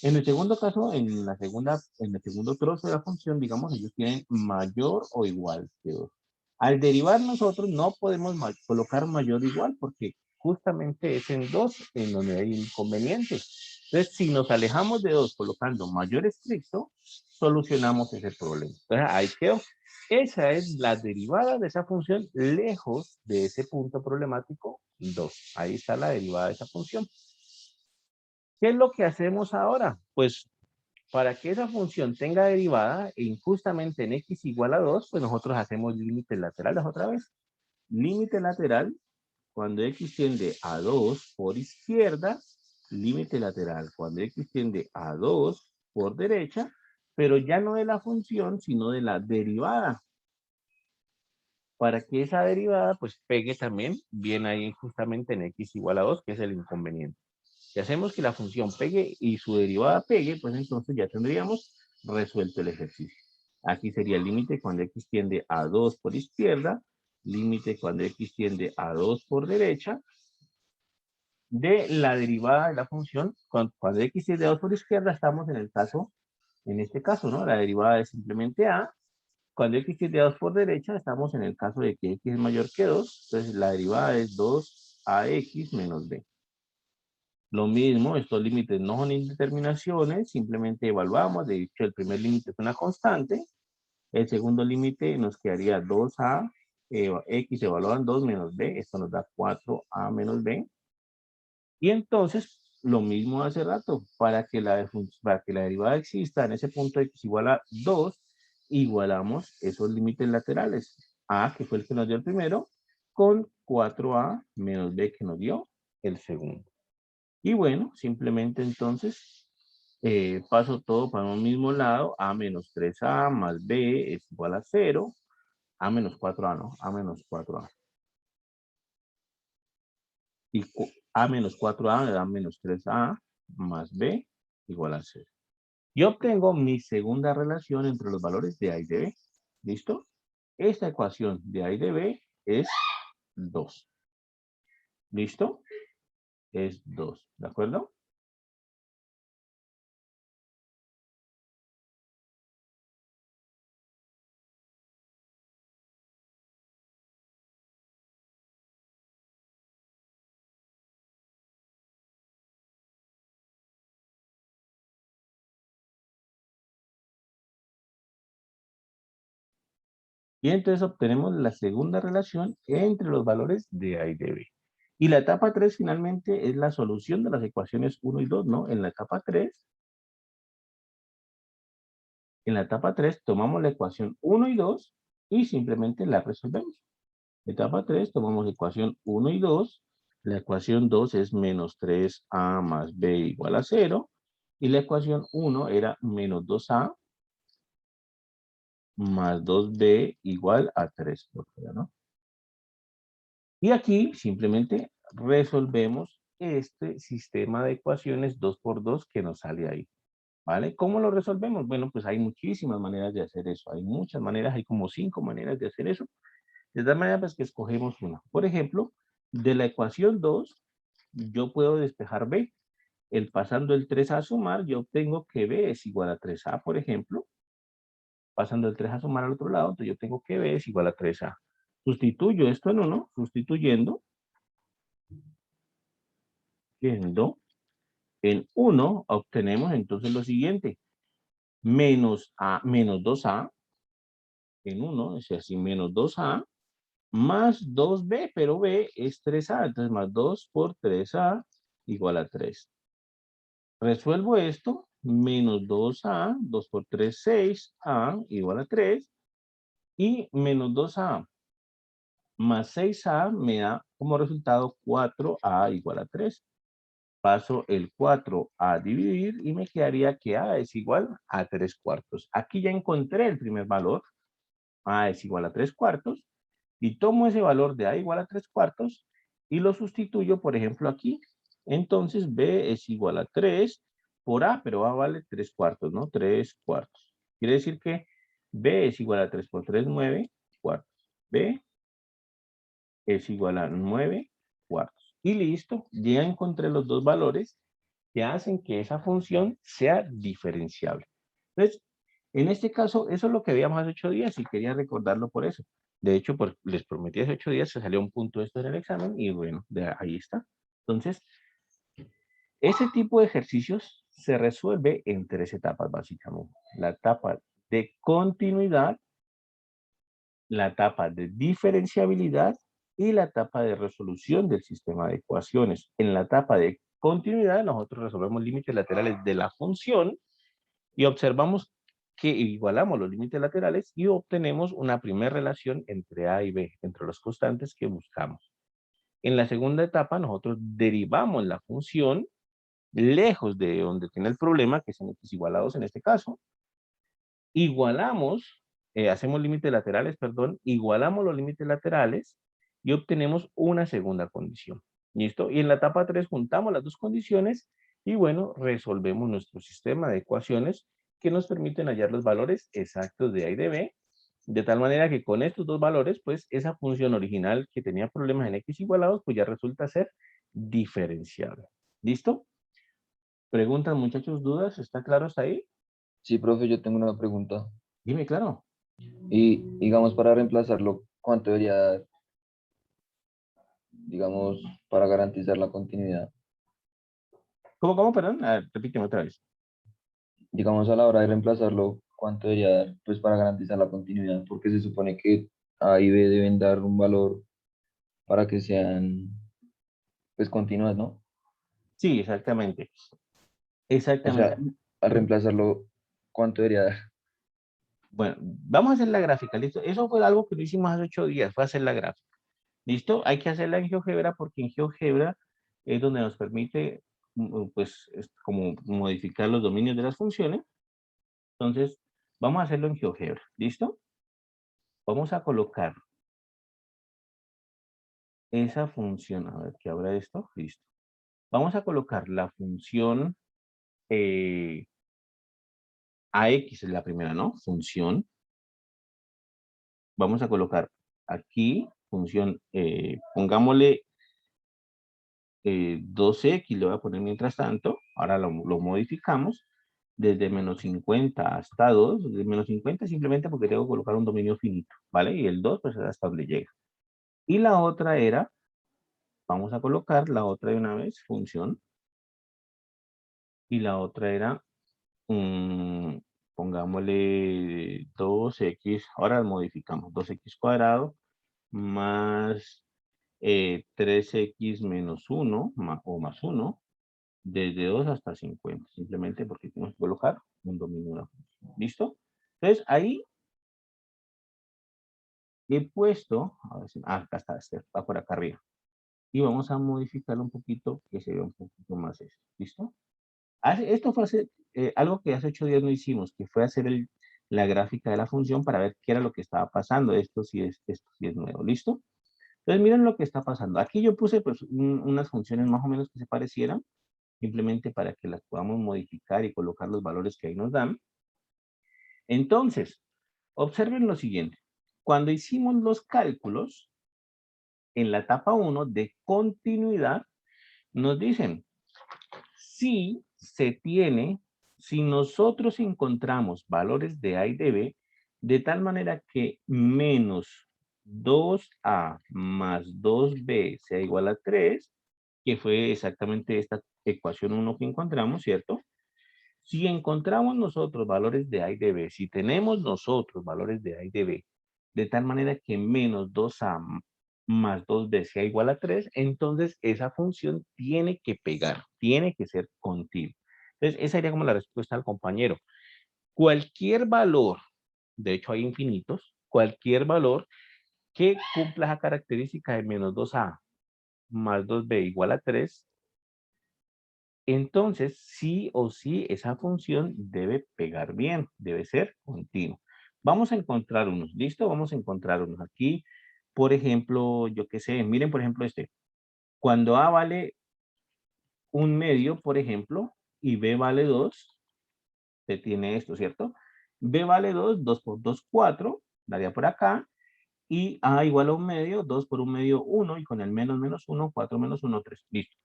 En el segundo caso, en el segundo trozo de la función, digamos, ellos tienen mayor o igual que 2. Al derivar nosotros no podemos colocar mayor o igual porque justamente es en 2 en donde hay inconvenientes. Entonces, si nos alejamos de 2 colocando mayor estricto, solucionamos ese problema. Entonces, ahí quedó. Esa es la derivada de esa función lejos de ese punto problemático 2. Ahí está la derivada de esa función. ¿Qué es lo que hacemos ahora? Pues para que esa función tenga derivada injustamente en x igual a 2, pues nosotros hacemos límites laterales otra vez. Límite lateral cuando x tiende a 2 por izquierda, límite lateral cuando x tiende a 2 por derecha, pero ya no de la función, sino de la derivada. Para que esa derivada pues pegue también bien ahí justamente en x igual a 2, que es el inconveniente. Si hacemos que la función pegue y su derivada pegue, pues entonces ya tendríamos resuelto el ejercicio. Aquí sería el límite cuando x tiende a 2 por izquierda, límite cuando x tiende a 2 por derecha, de la derivada de la función, cuando x tiende a 2 por izquierda, estamos en el caso, en este caso, ¿no? La derivada es simplemente a. Cuando x tiende a 2 por derecha, estamos en el caso de que x es mayor que 2, entonces la derivada es 2ax menos b. Lo mismo, estos límites no son indeterminaciones, simplemente evaluamos. De hecho, el primer límite es una constante. El segundo límite nos quedaría 2a, x evaluado en 2 menos b. Esto nos da 4a menos b. Y entonces, lo mismo hace rato, para que la derivada exista en ese punto x igual a 2, igualamos esos límites laterales. A, que fue el que nos dio el primero, con 4a menos b que nos dio el segundo. Y bueno, simplemente entonces paso todo para un mismo lado. A menos 3a más b es igual a 0. A menos 4a, ¿no? A menos 4a. Y a menos 4a me da menos 3a más b igual a 0. Yo obtengo mi segunda relación entre los valores de a y de b. ¿Listo? Esta ecuación de a y de b es 2. ¿Listo? Es 2. ¿De acuerdo? Y entonces obtenemos la segunda relación entre los valores de a y de b. Y la etapa 3 finalmente es la solución de las ecuaciones 1 y 2, ¿no? En la etapa 3 tomamos la ecuación 1 y 2 y simplemente la resolvemos. Etapa 3 tomamos ecuación 1 y 2. La ecuación 2 es menos 3a más b igual a 0. Y la ecuación 1 era menos 2a más 2b igual a 3. ¿No? Y aquí simplemente resolvemos este sistema de ecuaciones 2 por 2 que nos sale ahí. ¿Vale? ¿Cómo lo resolvemos? Bueno, pues hay muchísimas maneras de hacer eso. Hay muchas maneras, hay como 5 maneras de hacer eso. De tal manera pues que escogemos una. Por ejemplo, de la ecuación 2, yo puedo despejar b. Pasando el 3 a sumar, yo obtengo que b es igual a 3a, por ejemplo. Pasando el 3 a sumar al otro lado, entonces yo tengo que b es igual a 3a. Sustituyo esto en 1, sustituyendo. En 1 obtenemos entonces lo siguiente. Menos 2a. En 1, es así, menos 2a. Más 2b, pero b es 3a. Entonces más 2 por 3a igual a 3. Resuelvo esto. Menos 2a, 2 por 3, 6a igual a 3. Y menos 2a más 6a me da como resultado 4a igual a 3. Paso el 4 a dividir y me quedaría que a es igual a 3 cuartos. Aquí ya encontré el primer valor. A es igual a 3 cuartos. Y tomo ese valor de a igual a 3 cuartos y lo sustituyo, por ejemplo, aquí. Entonces b es igual a 3 por a, pero a vale 3 cuartos, ¿no? 3 cuartos. Quiere decir que b es igual a 3 por 3, 9 cuartos. B es igual a 9 cuartos. Y listo, ya encontré los dos valores que hacen que esa función sea diferenciable. Entonces, en este caso, eso es lo que veíamos hace 8 días y quería recordarlo por eso. De hecho, les prometí hace 8 días, se salió un punto de esto en el examen y bueno, ahí está. Entonces, ese tipo de ejercicios se resuelve en 3 etapas básicamente. La etapa de continuidad, la etapa de diferenciabilidad y la etapa de resolución del sistema de ecuaciones. En la etapa de continuidad, nosotros resolvemos límites laterales de la función y observamos que igualamos los límites laterales y obtenemos una primera relación entre a y b, entre los constantes que buscamos. En la segunda etapa, nosotros derivamos la función lejos de donde tiene el problema, que es en x igual a 2 en este caso. Igualamos, hacemos límites laterales, perdón, igualamos los límites laterales y obtenemos una segunda condición. ¿Listo? Y en la etapa 3 juntamos las dos condiciones y bueno, resolvemos nuestro sistema de ecuaciones que nos permiten hallar los valores exactos de a y de b, de tal manera que con estos dos valores, pues esa función original que tenía problemas en x igual a 2, pues ya resulta ser diferenciable. ¿Listo? ¿Preguntas, muchachos, dudas? ¿Está claro hasta ahí? Sí, profe, yo tengo una pregunta. Dime, claro. Y digamos, para reemplazarlo, ¿cuánto debería dar? Digamos, para garantizar la continuidad. ¿Cómo, perdón? A ver, repíteme otra vez. Digamos, a la hora de reemplazarlo, ¿cuánto debería dar? Pues para garantizar la continuidad, porque se supone que A y B deben dar un valor para que sean, pues, continuas, ¿no? Sí, exactamente. O Exactamente. sea, al reemplazarlo, ¿cuánto debería dar? Bueno, vamos a hacer la gráfica, ¿listo? Eso fue algo que lo hicimos hace 8 días, fue hacer la gráfica. ¿Listo? Hay que hacerla en GeoGebra porque en GeoGebra es donde nos permite, pues, como modificar los dominios de las funciones. Entonces, vamos a hacerlo en GeoGebra. ¿Listo? Vamos a colocar esa función. A ver, ¿qué habrá esto? Listo. Vamos a colocar la función AX, es la primera, ¿no? Función. Vamos a colocar aquí función, pongámosle 12x, le voy a poner mientras tanto. Ahora lo modificamos desde -50 hasta 2. Desde -50 simplemente porque tengo que colocar un dominio finito, ¿vale? Y el 2 pues es hasta donde llega. Y la otra era, vamos a colocar la otra de una vez, función. Y la otra era, pongámosle 2x, ahora modificamos, 2x cuadrado más 3x menos 1, o más 1, desde 2 hasta 50, simplemente porque tenemos que colocar un dominio de una función. ¿Listo? Entonces, ahí he puesto, a ver si, acá está, está por acá arriba. Y vamos a modificarlo un poquito, que se vea un poquito más eso. ¿Listo? Esto fue algo que hace 8 días no hicimos, que fue hacer la gráfica de la función para ver qué era lo que estaba pasando. Esto sí es nuevo. ¿Listo? Entonces, miren lo que está pasando. Aquí yo puse pues, unas funciones más o menos que se parecieran, simplemente para que las podamos modificar y colocar los valores que ahí nos dan. Entonces, observen lo siguiente. Cuando hicimos los cálculos, en la etapa 1 de continuidad, nos dicen, si nosotros encontramos valores de A y de B, de tal manera que menos 2A más 2B sea igual a 3, que fue exactamente esta ecuación 1 que encontramos, ¿cierto? Si encontramos nosotros valores de A y de B, si tenemos nosotros valores de A y de B, de tal manera que menos 2A más 2B sea igual a 3, entonces esa función tiene que pegar, tiene que ser continua. Entonces, esa sería como la respuesta al compañero. Cualquier valor, de hecho hay infinitos, cualquier valor que cumpla esa característica de menos 2A más 2B igual a 3, entonces, sí o sí, esa función debe pegar bien, debe ser continua. Vamos a encontrar unos, ¿listo? Vamos a encontrar unos aquí. Por ejemplo, yo qué sé, miren por ejemplo este. Cuando A vale 1/2, por ejemplo, y B vale 2, se tiene esto, ¿cierto? B vale 2, 2 por 2, 4, daría por acá. Y A igual a 1/2, 2 por 1/2, 1, y con el menos menos 1, 4 menos 1, 3. Listo.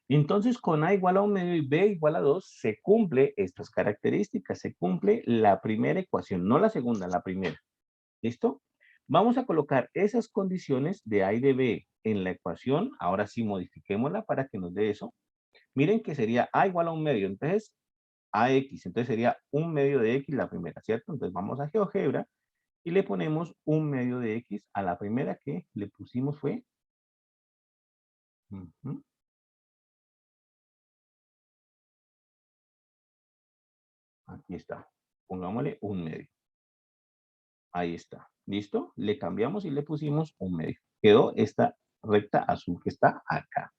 Entonces, con A igual a 1/2 y B igual a 2, se cumple estas características, se cumple la primera ecuación, no la segunda, la primera. ¿Listo? Vamos a colocar esas condiciones de A y de B en la ecuación. Ahora sí, modifiquémosla para que nos dé eso. Miren que sería A igual a 1/2, entonces AX, entonces sería 1/2 de X la primera, ¿cierto? Entonces vamos a GeoGebra y le ponemos 1/2 de X a la primera que le pusimos fue... Aquí está. Pongámosle 1/2. Ahí está. ¿Listo? Le cambiamos y le pusimos 1/2. Quedó esta recta azul que está acá.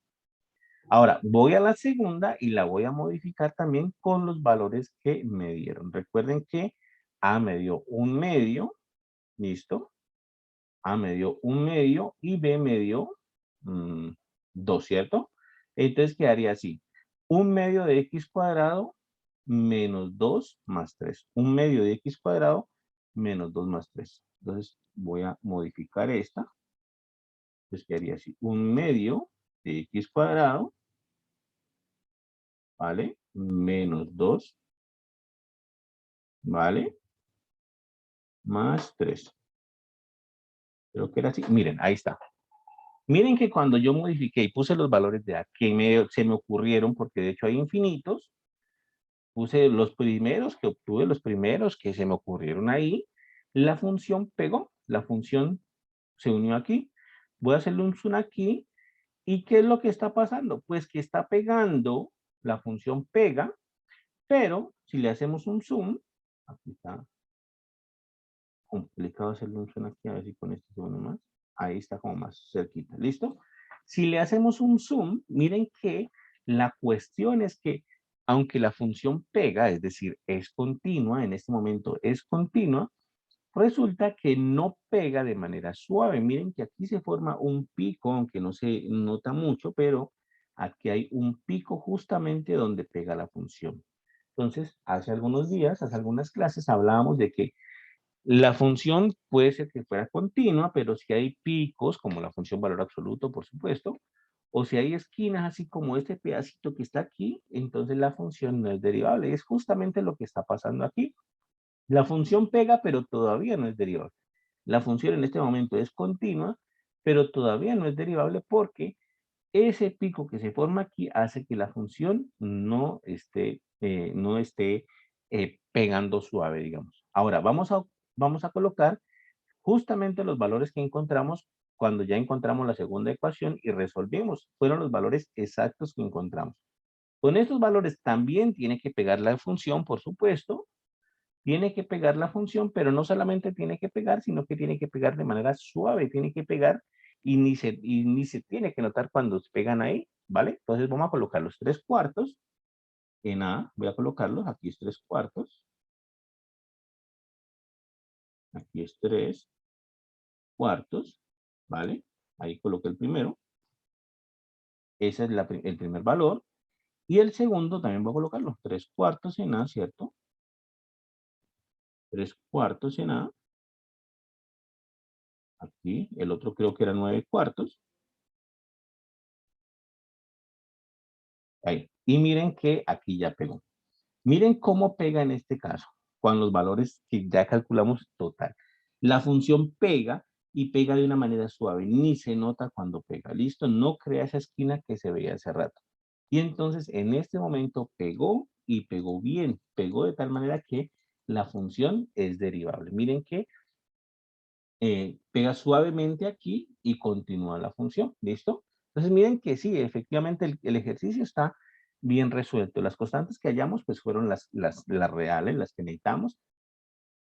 Ahora, voy a la segunda y la voy a modificar también con los valores que me dieron. Recuerden que A me dio 1/2. ¿Listo? A me dio 1/2 y B me dio 2, ¿cierto? Entonces quedaría así. 1/2 de X cuadrado menos 2 más 3. 1/2 de X cuadrado menos 2 más 3. Entonces voy a modificar esta. Entonces quedaría así. 1/2 de X cuadrado, ¿vale? Menos 2, ¿vale? Más 3. Creo que era así. Miren, ahí está. Miren que cuando yo modifiqué y puse los valores de A que se me ocurrieron, porque de hecho hay infinitos, puse los primeros que obtuve, los primeros que se me ocurrieron ahí, la función pegó, la función se unió aquí. Voy a hacerle un zoom aquí. ¿Y qué es lo que está pasando? Pues que está pegando, la función pega, pero si le hacemos un zoom, aquí está complicado hacerle un zoom aquí, a ver si con este zoom más. Ahí está como más cerquita, ¿listo? Si le hacemos un zoom, miren que la cuestión es que, aunque la función pega, es decir, es continua, en este momento es continua, resulta que no pega de manera suave. Miren que aquí se forma un pico, aunque no se nota mucho, pero aquí hay un pico justamente donde pega la función. Entonces, hace algunos días, hace algunas clases, hablábamos de que la función puede ser que fuera continua, pero si hay picos, como la función valor absoluto, por supuesto, o si hay esquinas, así como este pedacito que está aquí, entonces la función no es derivable. Es justamente lo que está pasando aquí. La función pega, pero todavía no es derivable. La función en este momento es continua, pero todavía no es derivable porque ese pico que se forma aquí hace que la función no esté pegando suave, digamos. Ahora, vamos a colocar justamente los valores que encontramos cuando ya encontramos la segunda ecuación y resolvimos. Fueron los valores exactos que encontramos. Con estos valores también tiene que pegar la función, por supuesto, tiene que pegar la función, pero no solamente tiene que pegar, sino que tiene que pegar de manera suave, tiene que pegar y ni se tiene que notar cuando se pegan ahí, ¿vale? Entonces vamos a colocar los 3/4 en A, voy a colocarlos, aquí es 3/4, aquí es 3/4, ¿vale? Ahí coloqué el primero, ese es el primer valor, y el segundo también voy a colocar los 3/4 en A, ¿cierto? 3/4 en A, aquí, el otro creo que era 9/4, ahí. Y miren que aquí ya pegó. Miren cómo pega en este caso, con los valores que ya calculamos total. La función pega y pega de una manera suave, ni se nota cuando pega. ¿Listo? No crea esa esquina que se veía hace rato. Y entonces en este momento pegó y pegó bien. Pegó de tal manera que la función es derivable. Miren que pega suavemente aquí y continúa la función. ¿Listo? Entonces miren que sí, efectivamente el ejercicio está bien resuelto. Las constantes que hallamos pues fueron las reales, las que necesitamos,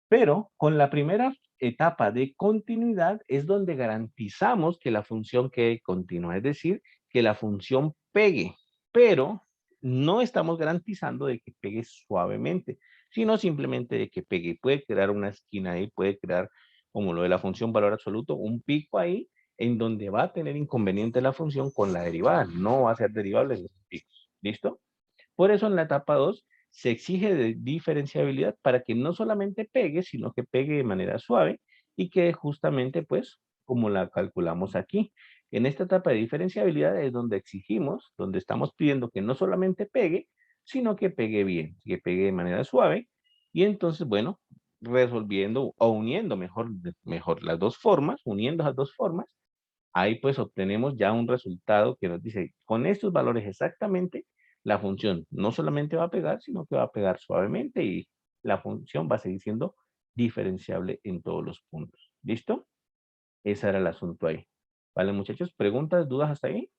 pero con la primera etapa de continuidad es donde garantizamos que la función quede continua, es decir, que la función pegue, pero no estamos garantizando de que pegue suavemente, sino simplemente de que pegue. Puede crear una esquina ahí, puede crear, como lo de la función valor absoluto, un pico ahí en donde va a tener inconveniente la función con la derivada, no va a ser derivable en esos picos. ¿Listo? Por eso en la etapa 2 se exige de diferenciabilidad para que no solamente pegue, sino que pegue de manera suave y que justamente pues como la calculamos aquí. En esta etapa de diferenciabilidad es donde exigimos, donde estamos pidiendo que no solamente pegue, sino que pegue bien, que pegue de manera suave. Y entonces, bueno, resolviendo o uniendo mejor las dos formas, uniendo las dos formas, ahí pues obtenemos ya un resultado que nos dice, con estos valores exactamente, la función no solamente va a pegar, sino que va a pegar suavemente y la función va a seguir siendo diferenciable en todos los puntos. ¿Listo? Ese era el asunto ahí. Vale, muchachos, ¿preguntas, dudas hasta ahí?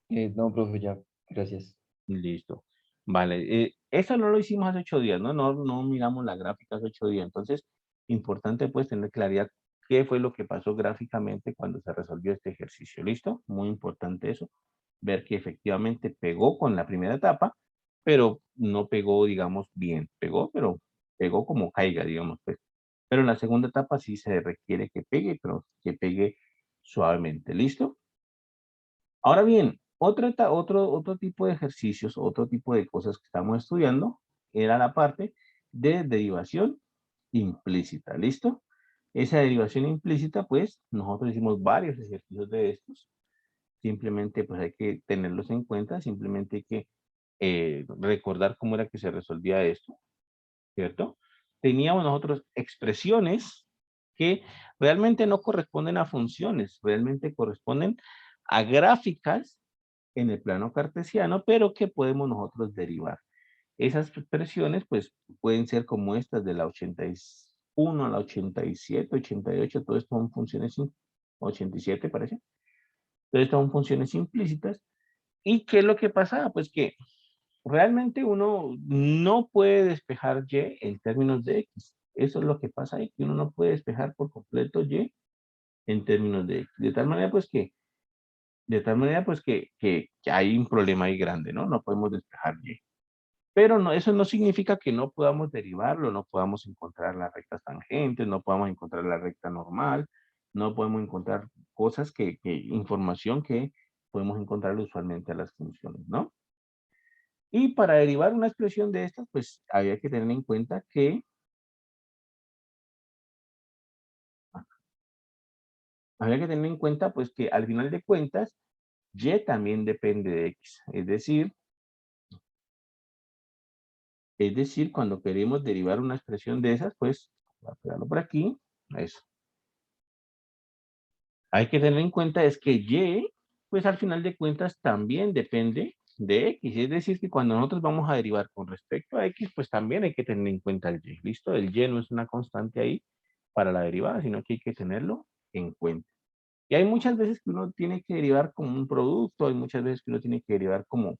No, profe, ya, gracias. Listo. Vale, eso no lo hicimos hace 8 días, ¿no? No miramos la gráfica hace 8 días. Entonces, importante pues tener claridad qué fue lo que pasó gráficamente cuando se resolvió este ejercicio. ¿Listo? Muy importante eso. Ver que efectivamente pegó con la primera etapa, pero no pegó, digamos, bien. Pegó, pero pegó como caiga, digamos, pues. Pero en la segunda etapa sí se requiere que pegue, pero que pegue suavemente. ¿Listo? Ahora bien, otro tipo de ejercicios, otro tipo de cosas que estamos estudiando era la parte de derivación implícita, ¿listo? Esa derivación implícita, pues, nosotros hicimos varios ejercicios de estos. Simplemente, pues, hay que tenerlos en cuenta, simplemente hay que recordar cómo era que se resolvía esto, ¿cierto? Teníamos nosotros expresiones que realmente no corresponden a funciones, realmente corresponden a gráficas en el plano cartesiano, pero que podemos nosotros derivar. Esas expresiones, pues, pueden ser como estas de la 81 a la 87, 88, todo esto son funciones, 87 parece, todo esto son funciones implícitas. ¿Y qué es lo que pasa? Pues que realmente uno no puede despejar Y en términos de X. Eso es lo que pasa ahí, que uno no puede despejar por completo Y en términos de X. De tal manera, pues que hay un problema ahí grande, ¿no? No podemos despejar Y. Pero no, eso no significa que no podamos derivarlo, no podamos encontrar las rectas tangentes, no podamos encontrar la recta normal, no podemos encontrar cosas información que podemos encontrar usualmente a las funciones, ¿no? Y para derivar una expresión de estas, pues había que tener en cuenta que pues que al final de cuentas Y también depende de X. Es decir, cuando queremos derivar una expresión de esas, pues voy a pegarlo por aquí, eso. Hay que tener en cuenta es que Y, pues al final de cuentas también depende de X. Es decir, que cuando nosotros vamos a derivar con respecto a X, pues también hay que tener en cuenta el Y. ¿Listo? El Y no es una constante ahí para la derivada, sino que hay que tenerlo en cuenta. Y hay muchas veces que uno tiene que derivar como un producto, hay muchas veces que uno tiene que derivar como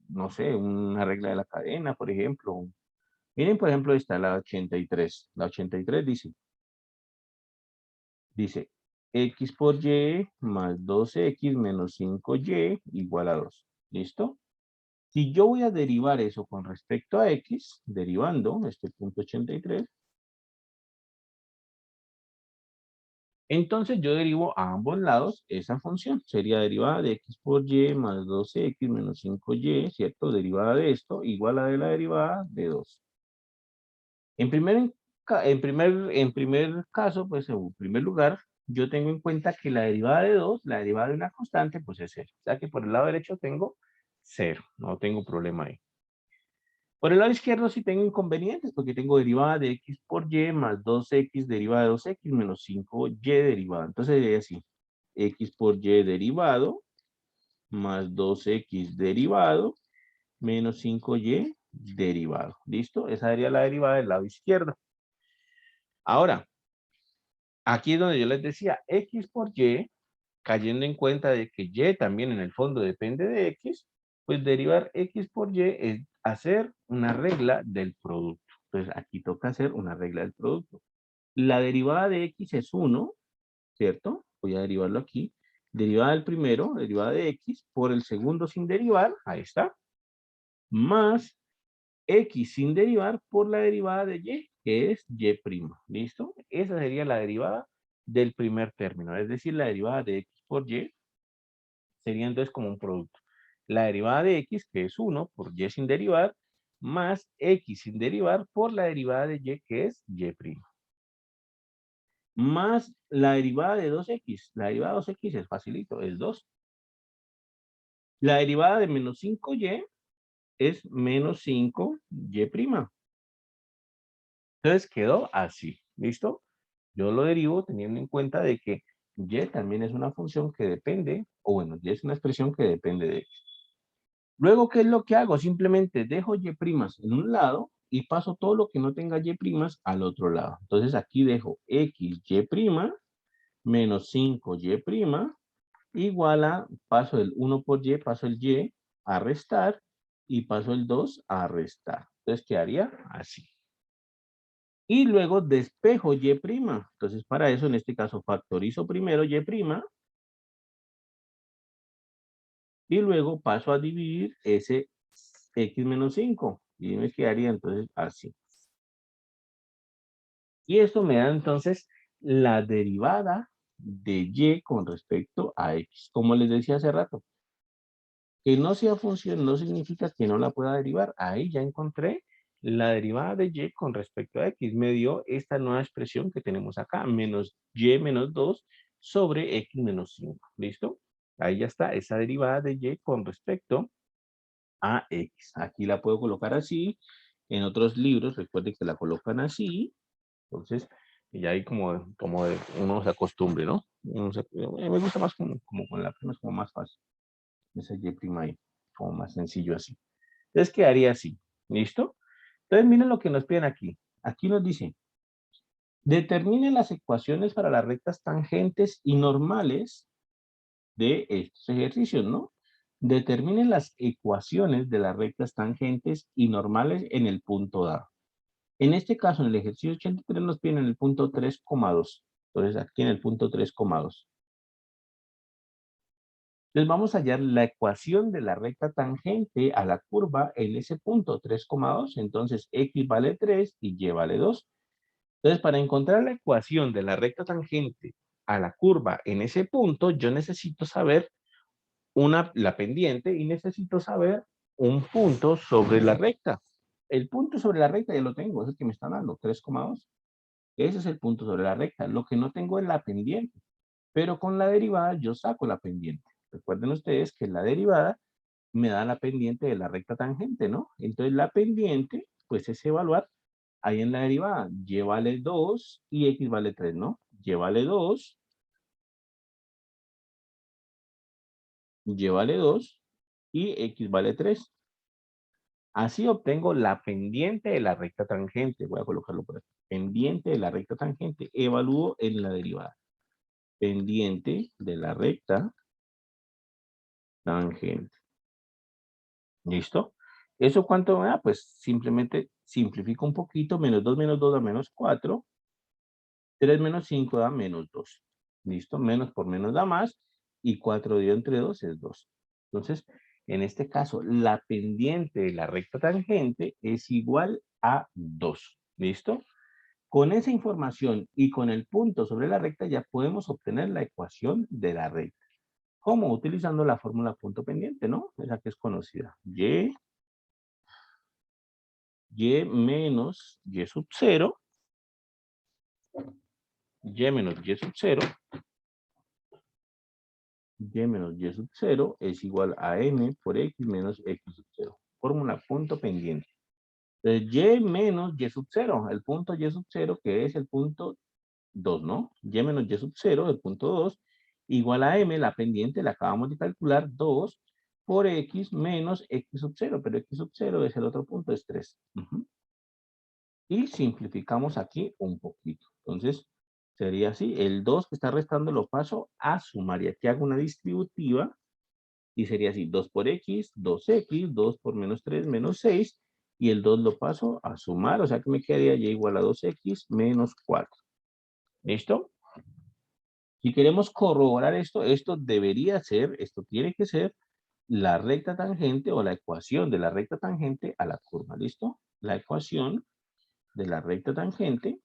no sé, una regla de la cadena, por ejemplo. Miren, por ejemplo, esta, la 83. La 83 dice X por Y más 12X menos 5Y igual a 2. ¿Listo? Si yo voy a derivar eso con respecto a X, derivando este punto 83, entonces yo derivo a ambos lados esa función. Sería derivada de X por Y más 12X menos 5Y, ¿cierto? Derivada de esto igual a de la derivada de 2. En primer caso, pues en primer lugar, yo tengo en cuenta que la derivada de 2, la derivada de una constante, pues es 0. O sea que por el lado derecho tengo 0, no tengo problema ahí. Por el lado izquierdo sí tengo inconvenientes, porque tengo derivada de X por Y más 2X derivada de 2X menos 5Y derivada. Entonces sería así, X por Y derivado más 2X derivado menos 5Y derivado. ¿Listo? Esa sería la derivada del lado izquierdo. Ahora, aquí es donde yo les decía, X por Y, cayendo en cuenta de que Y también en el fondo depende de X, pues derivar X por Y es hacer una regla del producto. Entonces aquí toca hacer una regla del producto. La derivada de X es 1, ¿cierto? Voy a derivarlo aquí. Derivada del primero, derivada de X, por el segundo sin derivar, ahí está, más X sin derivar por la derivada de Y, que es Y'. ¿Listo? Esa sería la derivada del primer término. Es decir, la derivada de X por Y sería entonces como un producto. La derivada de X, que es 1 por Y sin derivar, más X sin derivar por la derivada de Y, que es Y'. Más la derivada de 2X. La derivada de 2X es facilito, es 2. La derivada de menos 5Y es menos 5Y'. Entonces quedó así, ¿listo? Yo lo derivo teniendo en cuenta de que Y también es una función que depende, o bueno, Y es una expresión que depende de X. Luego, ¿qué es lo que hago? Simplemente dejo Y' en un lado y paso todo lo que no tenga Y' al otro lado. Entonces aquí dejo X, Y' menos 5Y' igual a, paso el 1 por Y, paso el Y a restar y paso el 2 a restar. Entonces quedaría así. Y luego despejo Y'. Entonces, para eso, en este caso, factorizo primero Y' y luego paso a dividir ese X menos 5. Y me quedaría entonces así. Y esto me da entonces la derivada de Y con respecto a X. Como les decía hace rato, que no sea función no significa que no la pueda derivar. Ahí ya encontré la derivada de Y con respecto a X. Me dio esta nueva expresión que tenemos acá, menos Y menos 2 sobre X menos 5. ¿Listo? Ahí ya está esa derivada de Y con respecto a X. Aquí la puedo colocar así. En otros libros, recuerden que la colocan así. Entonces, ya ahí como uno se acostumbre, ¿no? Me gusta más como con la prima, es como más fácil. Esa Y prima ahí, como más sencillo así. Entonces quedaría así, ¿listo? Entonces miren lo que nos piden aquí. Aquí nos dice, determine las ecuaciones para las rectas tangentes y normales de estos ejercicios, ¿no? Determine las ecuaciones de las rectas tangentes y normales en el punto dado. En este caso, en el ejercicio 83 nos piden en el punto 3,2. Entonces, aquí en el punto 3,2. Entonces, vamos a hallar la ecuación de la recta tangente a la curva en ese punto 3,2. Entonces, X vale 3 y Y vale 2. Entonces, para encontrar la ecuación de la recta tangente a la curva en ese punto, yo necesito saber la pendiente y necesito saber un punto sobre la recta. El punto sobre la recta ya lo tengo, es el que me están dando, 3,2. Ese es el punto sobre la recta. Lo que no tengo es la pendiente, pero con la derivada yo saco la pendiente. Recuerden ustedes que la derivada me da la pendiente de la recta tangente, ¿no? Entonces la pendiente, pues es evaluar ahí en la derivada. Y vale 2 y X vale 3, ¿no? Y vale 2, Y vale 2 y X vale 3. Así obtengo la pendiente de la recta tangente. Voy a colocarlo por aquí. Pendiente de la recta tangente. Evalúo en la derivada. Pendiente de la recta tangente. ¿Listo? ¿Eso cuánto me da? Pues simplemente simplifico un poquito. Menos 2 da menos 4. 3 menos 5 da menos 2. ¿Listo? Menos por menos da más. Y 4 dividido entre 2 es 2. Entonces, en este caso, la pendiente de la recta tangente es igual a 2. ¿Listo? Con esa información y con el punto sobre la recta ya podemos obtener la ecuación de la recta. ¿Cómo? Utilizando la fórmula punto pendiente, ¿no? Esa que es conocida. Y menos Y sub 0. Y menos Y sub 0. Y menos Y sub 0 es igual a N por X menos X sub 0. Fórmula punto pendiente. Entonces, Y menos Y sub 0. El punto Y sub 0 que es el punto 2, ¿no? Y menos Y sub 0, el punto 2, igual a M, la pendiente, la acabamos de calcular, 2 por X menos X sub 0, pero X sub 0 es el otro punto, es 3. Y simplificamos aquí un poquito. Entonces, sería así, el 2 que está restando lo paso a sumar, y aquí hago una distributiva, y sería así, 2 por X, 2X, 2 por menos 3, menos 6, y el 2 lo paso a sumar, o sea que me quedaría Y igual a 2X menos 4. ¿Listo? Si queremos corroborar esto, esto tiene que ser la recta tangente o la ecuación de la recta tangente a la curva, ¿listo? La ecuación de la recta tangente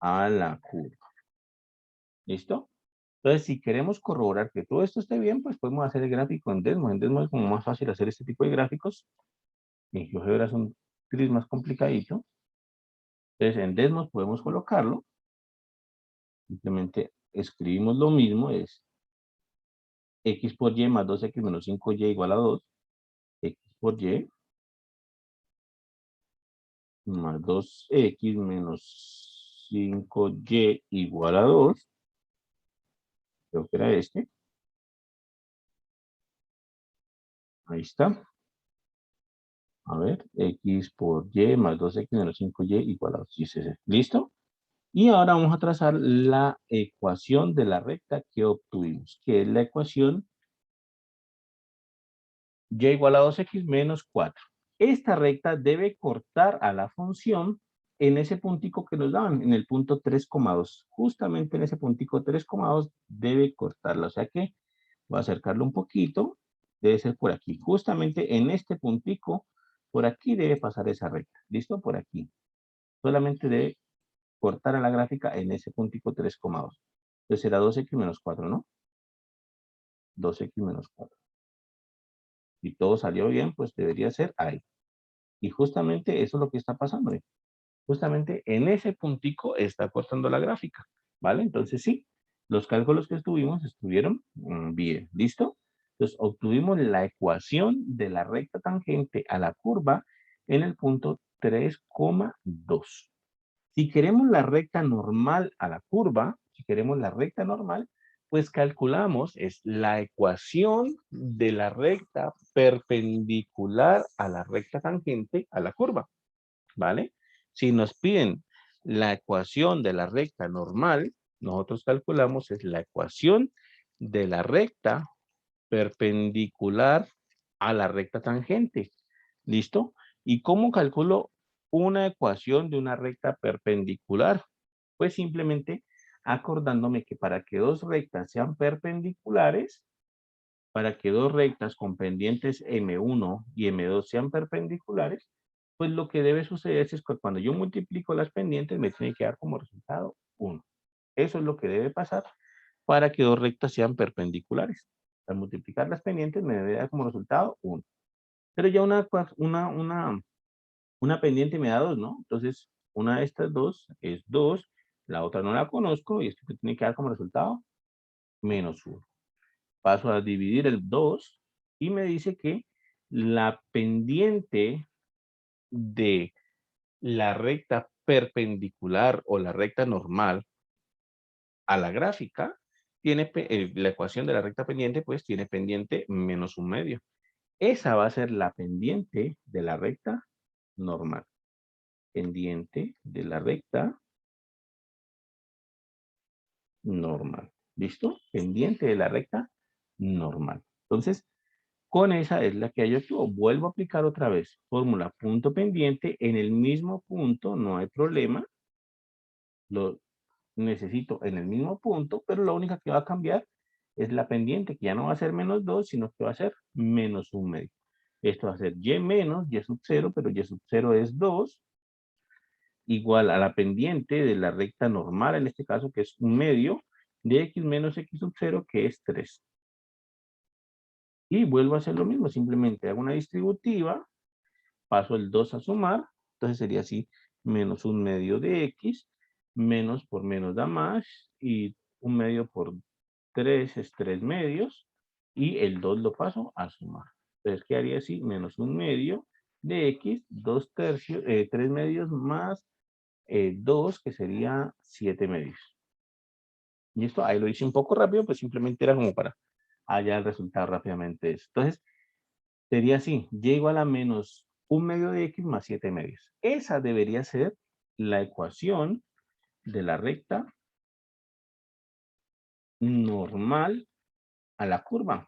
a la curva, ¿listo? Entonces, si queremos corroborar que todo esto esté bien, pues podemos hacer el gráfico en Desmos. En Desmos es como más fácil hacer este tipo de gráficos. En GeoGebra es un tris más complicadito. Entonces, en Desmos podemos colocarlo. Simplemente escribimos lo mismo, es X por Y más 2X menos 5Y igual a 2. X por Y más 2X menos 5Y igual a 2. Creo que era este. Ahí está. A ver, X por Y más 2X menos 5Y igual a 2. Sí, sí, sí. ¿Listo? Y ahora vamos a trazar la ecuación de la recta que obtuvimos, que es la ecuación Y igual a 2X menos 4. Esta recta debe cortar a la función en ese puntico que nos daban, en el punto 3,2. Justamente en ese puntico 3,2 debe cortarla. O sea que voy a acercarlo un poquito. Debe ser por aquí. Justamente en este puntico, por aquí debe pasar esa recta. ¿Listo? Por aquí. Solamente debe cortar a la gráfica en ese puntico 3,2. Entonces será 2X menos 4, ¿no? 2X menos 4. Si todo salió bien, pues debería ser ahí. Y justamente eso es lo que está pasando. Justamente en ese puntico está cortando la gráfica, ¿vale? Entonces sí, los cálculos que estuvieron bien, ¿listo? Entonces obtuvimos la ecuación de la recta tangente a la curva en el punto 3,2. Si queremos la recta normal a la curva, si queremos la recta normal, pues calculamos es la ecuación de la recta perpendicular a la recta tangente a la curva, ¿vale? Si nos piden la ecuación de la recta normal, nosotros calculamos es la ecuación de la recta perpendicular a la recta tangente. ¿Listo? ¿Y cómo calculo una ecuación de una recta perpendicular? Pues simplemente acordándome que para que dos rectas sean perpendiculares, para que dos rectas con pendientes M1 y M2 sean perpendiculares, pues lo que debe suceder es que cuando yo multiplico las pendientes me tiene que dar como resultado 1. Eso es lo que debe pasar para que dos rectas sean perpendiculares. Al multiplicar las pendientes me debe dar como resultado 1. Pero ya una pendiente me da 2, ¿no? Entonces, una de estas dos es 2, la otra no la conozco y esto me tiene que dar como resultado -1. Paso a dividir el 2 y me dice que la pendiente de la recta perpendicular o la recta normal a la gráfica tiene la ecuación de la recta pendiente, pues tiene pendiente -1/2. Esa va a ser la pendiente de la recta normal. Pendiente de la recta normal. ¿Listo? Pendiente de la recta normal. Entonces, con esa es la que yo actúo. Vuelvo a aplicar otra vez. Fórmula punto pendiente en el mismo punto, no hay problema. Lo necesito en el mismo punto, pero la única que va a cambiar es la pendiente, que ya no va a ser -2, sino que va a ser -1/2. Esto va a ser y menos y sub 0, pero y sub 0 es 2, igual a la pendiente de la recta normal, en este caso, que es 1/2, de x menos x sub 0, que es 3. Y vuelvo a hacer lo mismo, simplemente hago una distributiva, paso el 2 a sumar, entonces sería así, -1/2 de x, menos por menos da más, y 1/2 por 3 es 3/2, y el 2 lo paso a sumar. Entonces quedaría así, -1/2 de x, 3/2 más 2, que sería 7/2. Y esto ahí lo hice un poco rápido, pues simplemente era como para hallar el resultado rápidamente de eso. Entonces, sería así, y igual a -1/2 de x más 7/2. Esa debería ser la ecuación de la recta normal a la curva.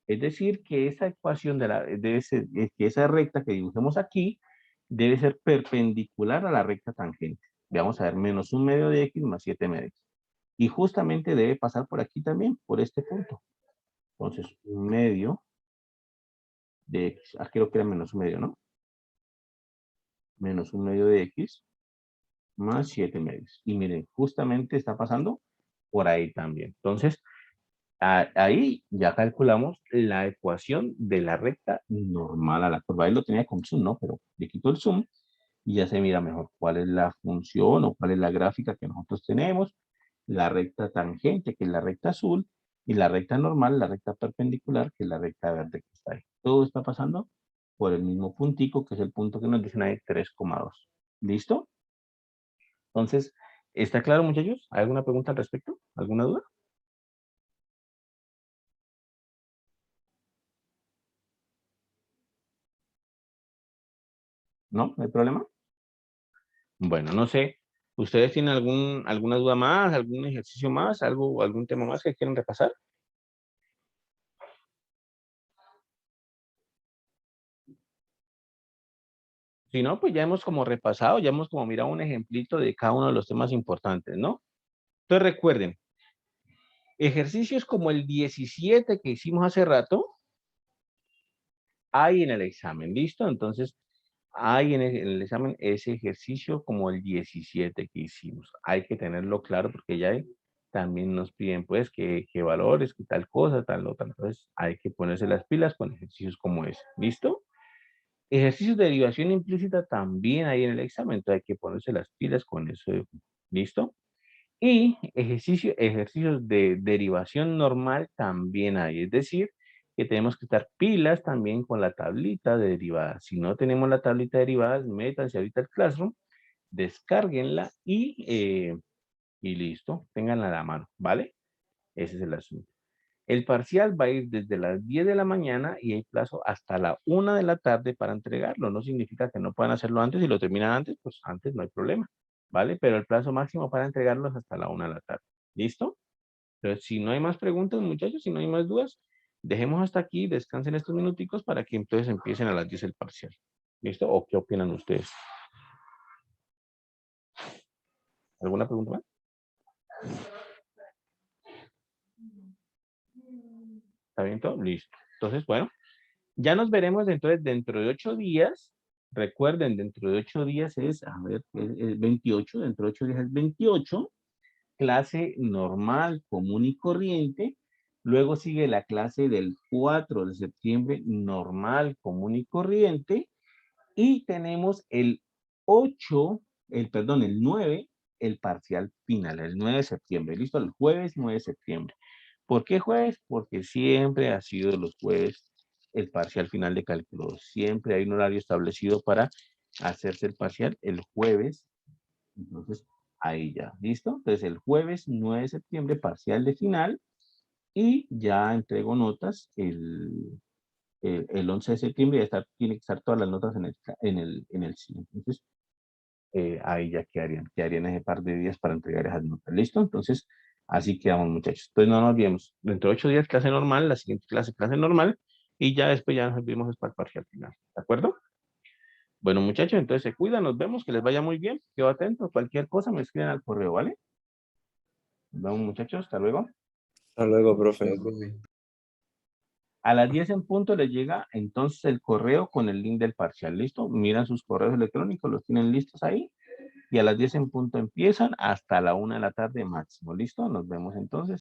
Es decir, que esa ecuación debe ser, que esa recta que dibujemos aquí debe ser perpendicular a la recta tangente. Vamos a ver, -1/2 de x más 7/2. Y justamente debe pasar por aquí también, por este punto. Entonces, 1/2 de x. Ah, creo que era -1/2, ¿no? -1/2 de x más 7/2. Y miren, justamente está pasando por ahí también. Entonces, ahí ya calculamos la ecuación de la recta normal a la curva. Ahí lo tenía con zoom, ¿no? Pero le quito el zoom y ya se mira mejor cuál es la función o cuál es la gráfica que nosotros tenemos. La recta tangente, que es la recta azul, y la recta normal, la recta perpendicular, que es la recta verde que está ahí. Todo está pasando por el mismo puntico, que es el punto que nos dicen ahí, 3,2. ¿Listo? Entonces, ¿está claro, muchachos? ¿Hay alguna pregunta al respecto? ¿Alguna duda? ¿No? ¿No hay problema? Bueno, no sé. ¿Ustedes tienen alguna duda más, algún ejercicio más, algún tema más que quieran repasar? Si no, pues ya hemos como repasado, ya hemos como mirado un ejemplito de cada uno de los temas importantes, ¿no? Entonces recuerden, ejercicios como el 17 que hicimos hace rato, hay en el examen, ¿listo? Entonces, hay en el examen ese ejercicio como el 17 que hicimos. Hay que tenerlo claro porque ya también nos piden pues que valores, que tal cosa, tal otra. Entonces, hay que ponerse las pilas con ejercicios como ese, ¿listo? Ejercicios de derivación implícita también hay en el examen, entonces hay que ponerse las pilas con eso, ¿listo? Y ejercicios de derivación normal también hay, es decir, que tenemos que estar pilas también con la tablita de derivadas. Si no tenemos la tablita de derivadas, métanse ahorita al Classroom, descárguenla y listo, ténganla a la mano, ¿vale? Ese es el asunto. El parcial va a ir desde las 10 de la mañana y hay plazo hasta la 1 de la tarde para entregarlo. No significa que no puedan hacerlo antes. Si lo terminan antes, pues antes no hay problema, ¿vale? Pero el plazo máximo para entregarlo es hasta la 1 de la tarde. ¿Listo? Entonces, si no hay más preguntas, muchachos, si no hay más dudas, dejemos hasta aquí, descansen estos minuticos para que entonces empiecen a las 10 el parcial. ¿Listo? ¿O qué opinan ustedes? ¿Alguna pregunta más? ¿Está bien todo? Listo. Entonces, bueno, ya nos veremos entonces dentro de 8 días. Recuerden, dentro de 8 días es, a ver, es 28, dentro de 8 días es 28, clase normal, común y corriente. Luego sigue la clase del 4 de septiembre, normal, común y corriente. Y tenemos el 8, el 9, el parcial final, el 9 de septiembre. ¿Listo? El jueves 9 de septiembre. ¿Por qué jueves? Porque siempre ha sido los jueves el parcial final de cálculo. Siempre hay un horario establecido para hacerse el parcial el jueves. Entonces, ahí ya. ¿Listo? Entonces, el jueves 9 de septiembre, parcial de final. Y ya entrego notas el 11 de septiembre. Ya tiene que estar todas las notas en el CIE. Entonces, ahí ya quedarían ese par de días para entregar esas notas. ¿Listo? Entonces, así quedamos, muchachos. Entonces, no nos olvidemos. Dentro de 8 días, clase normal, la siguiente clase normal, y ya después ya nos vemos para el parcial final. ¿De acuerdo? Bueno, muchachos, entonces se cuidan, nos vemos, que les vaya muy bien. Quedo atento, cualquier cosa me escriben al correo, ¿vale? Nos vemos, muchachos, hasta luego. Hasta luego, profe. A las 10 en punto les llega entonces el correo con el link del parcial, ¿listo? Miran sus correos electrónicos, los tienen listos ahí. Y a las 10 en punto empiezan hasta la 1 de la tarde máximo. ¿Listo? Nos vemos entonces.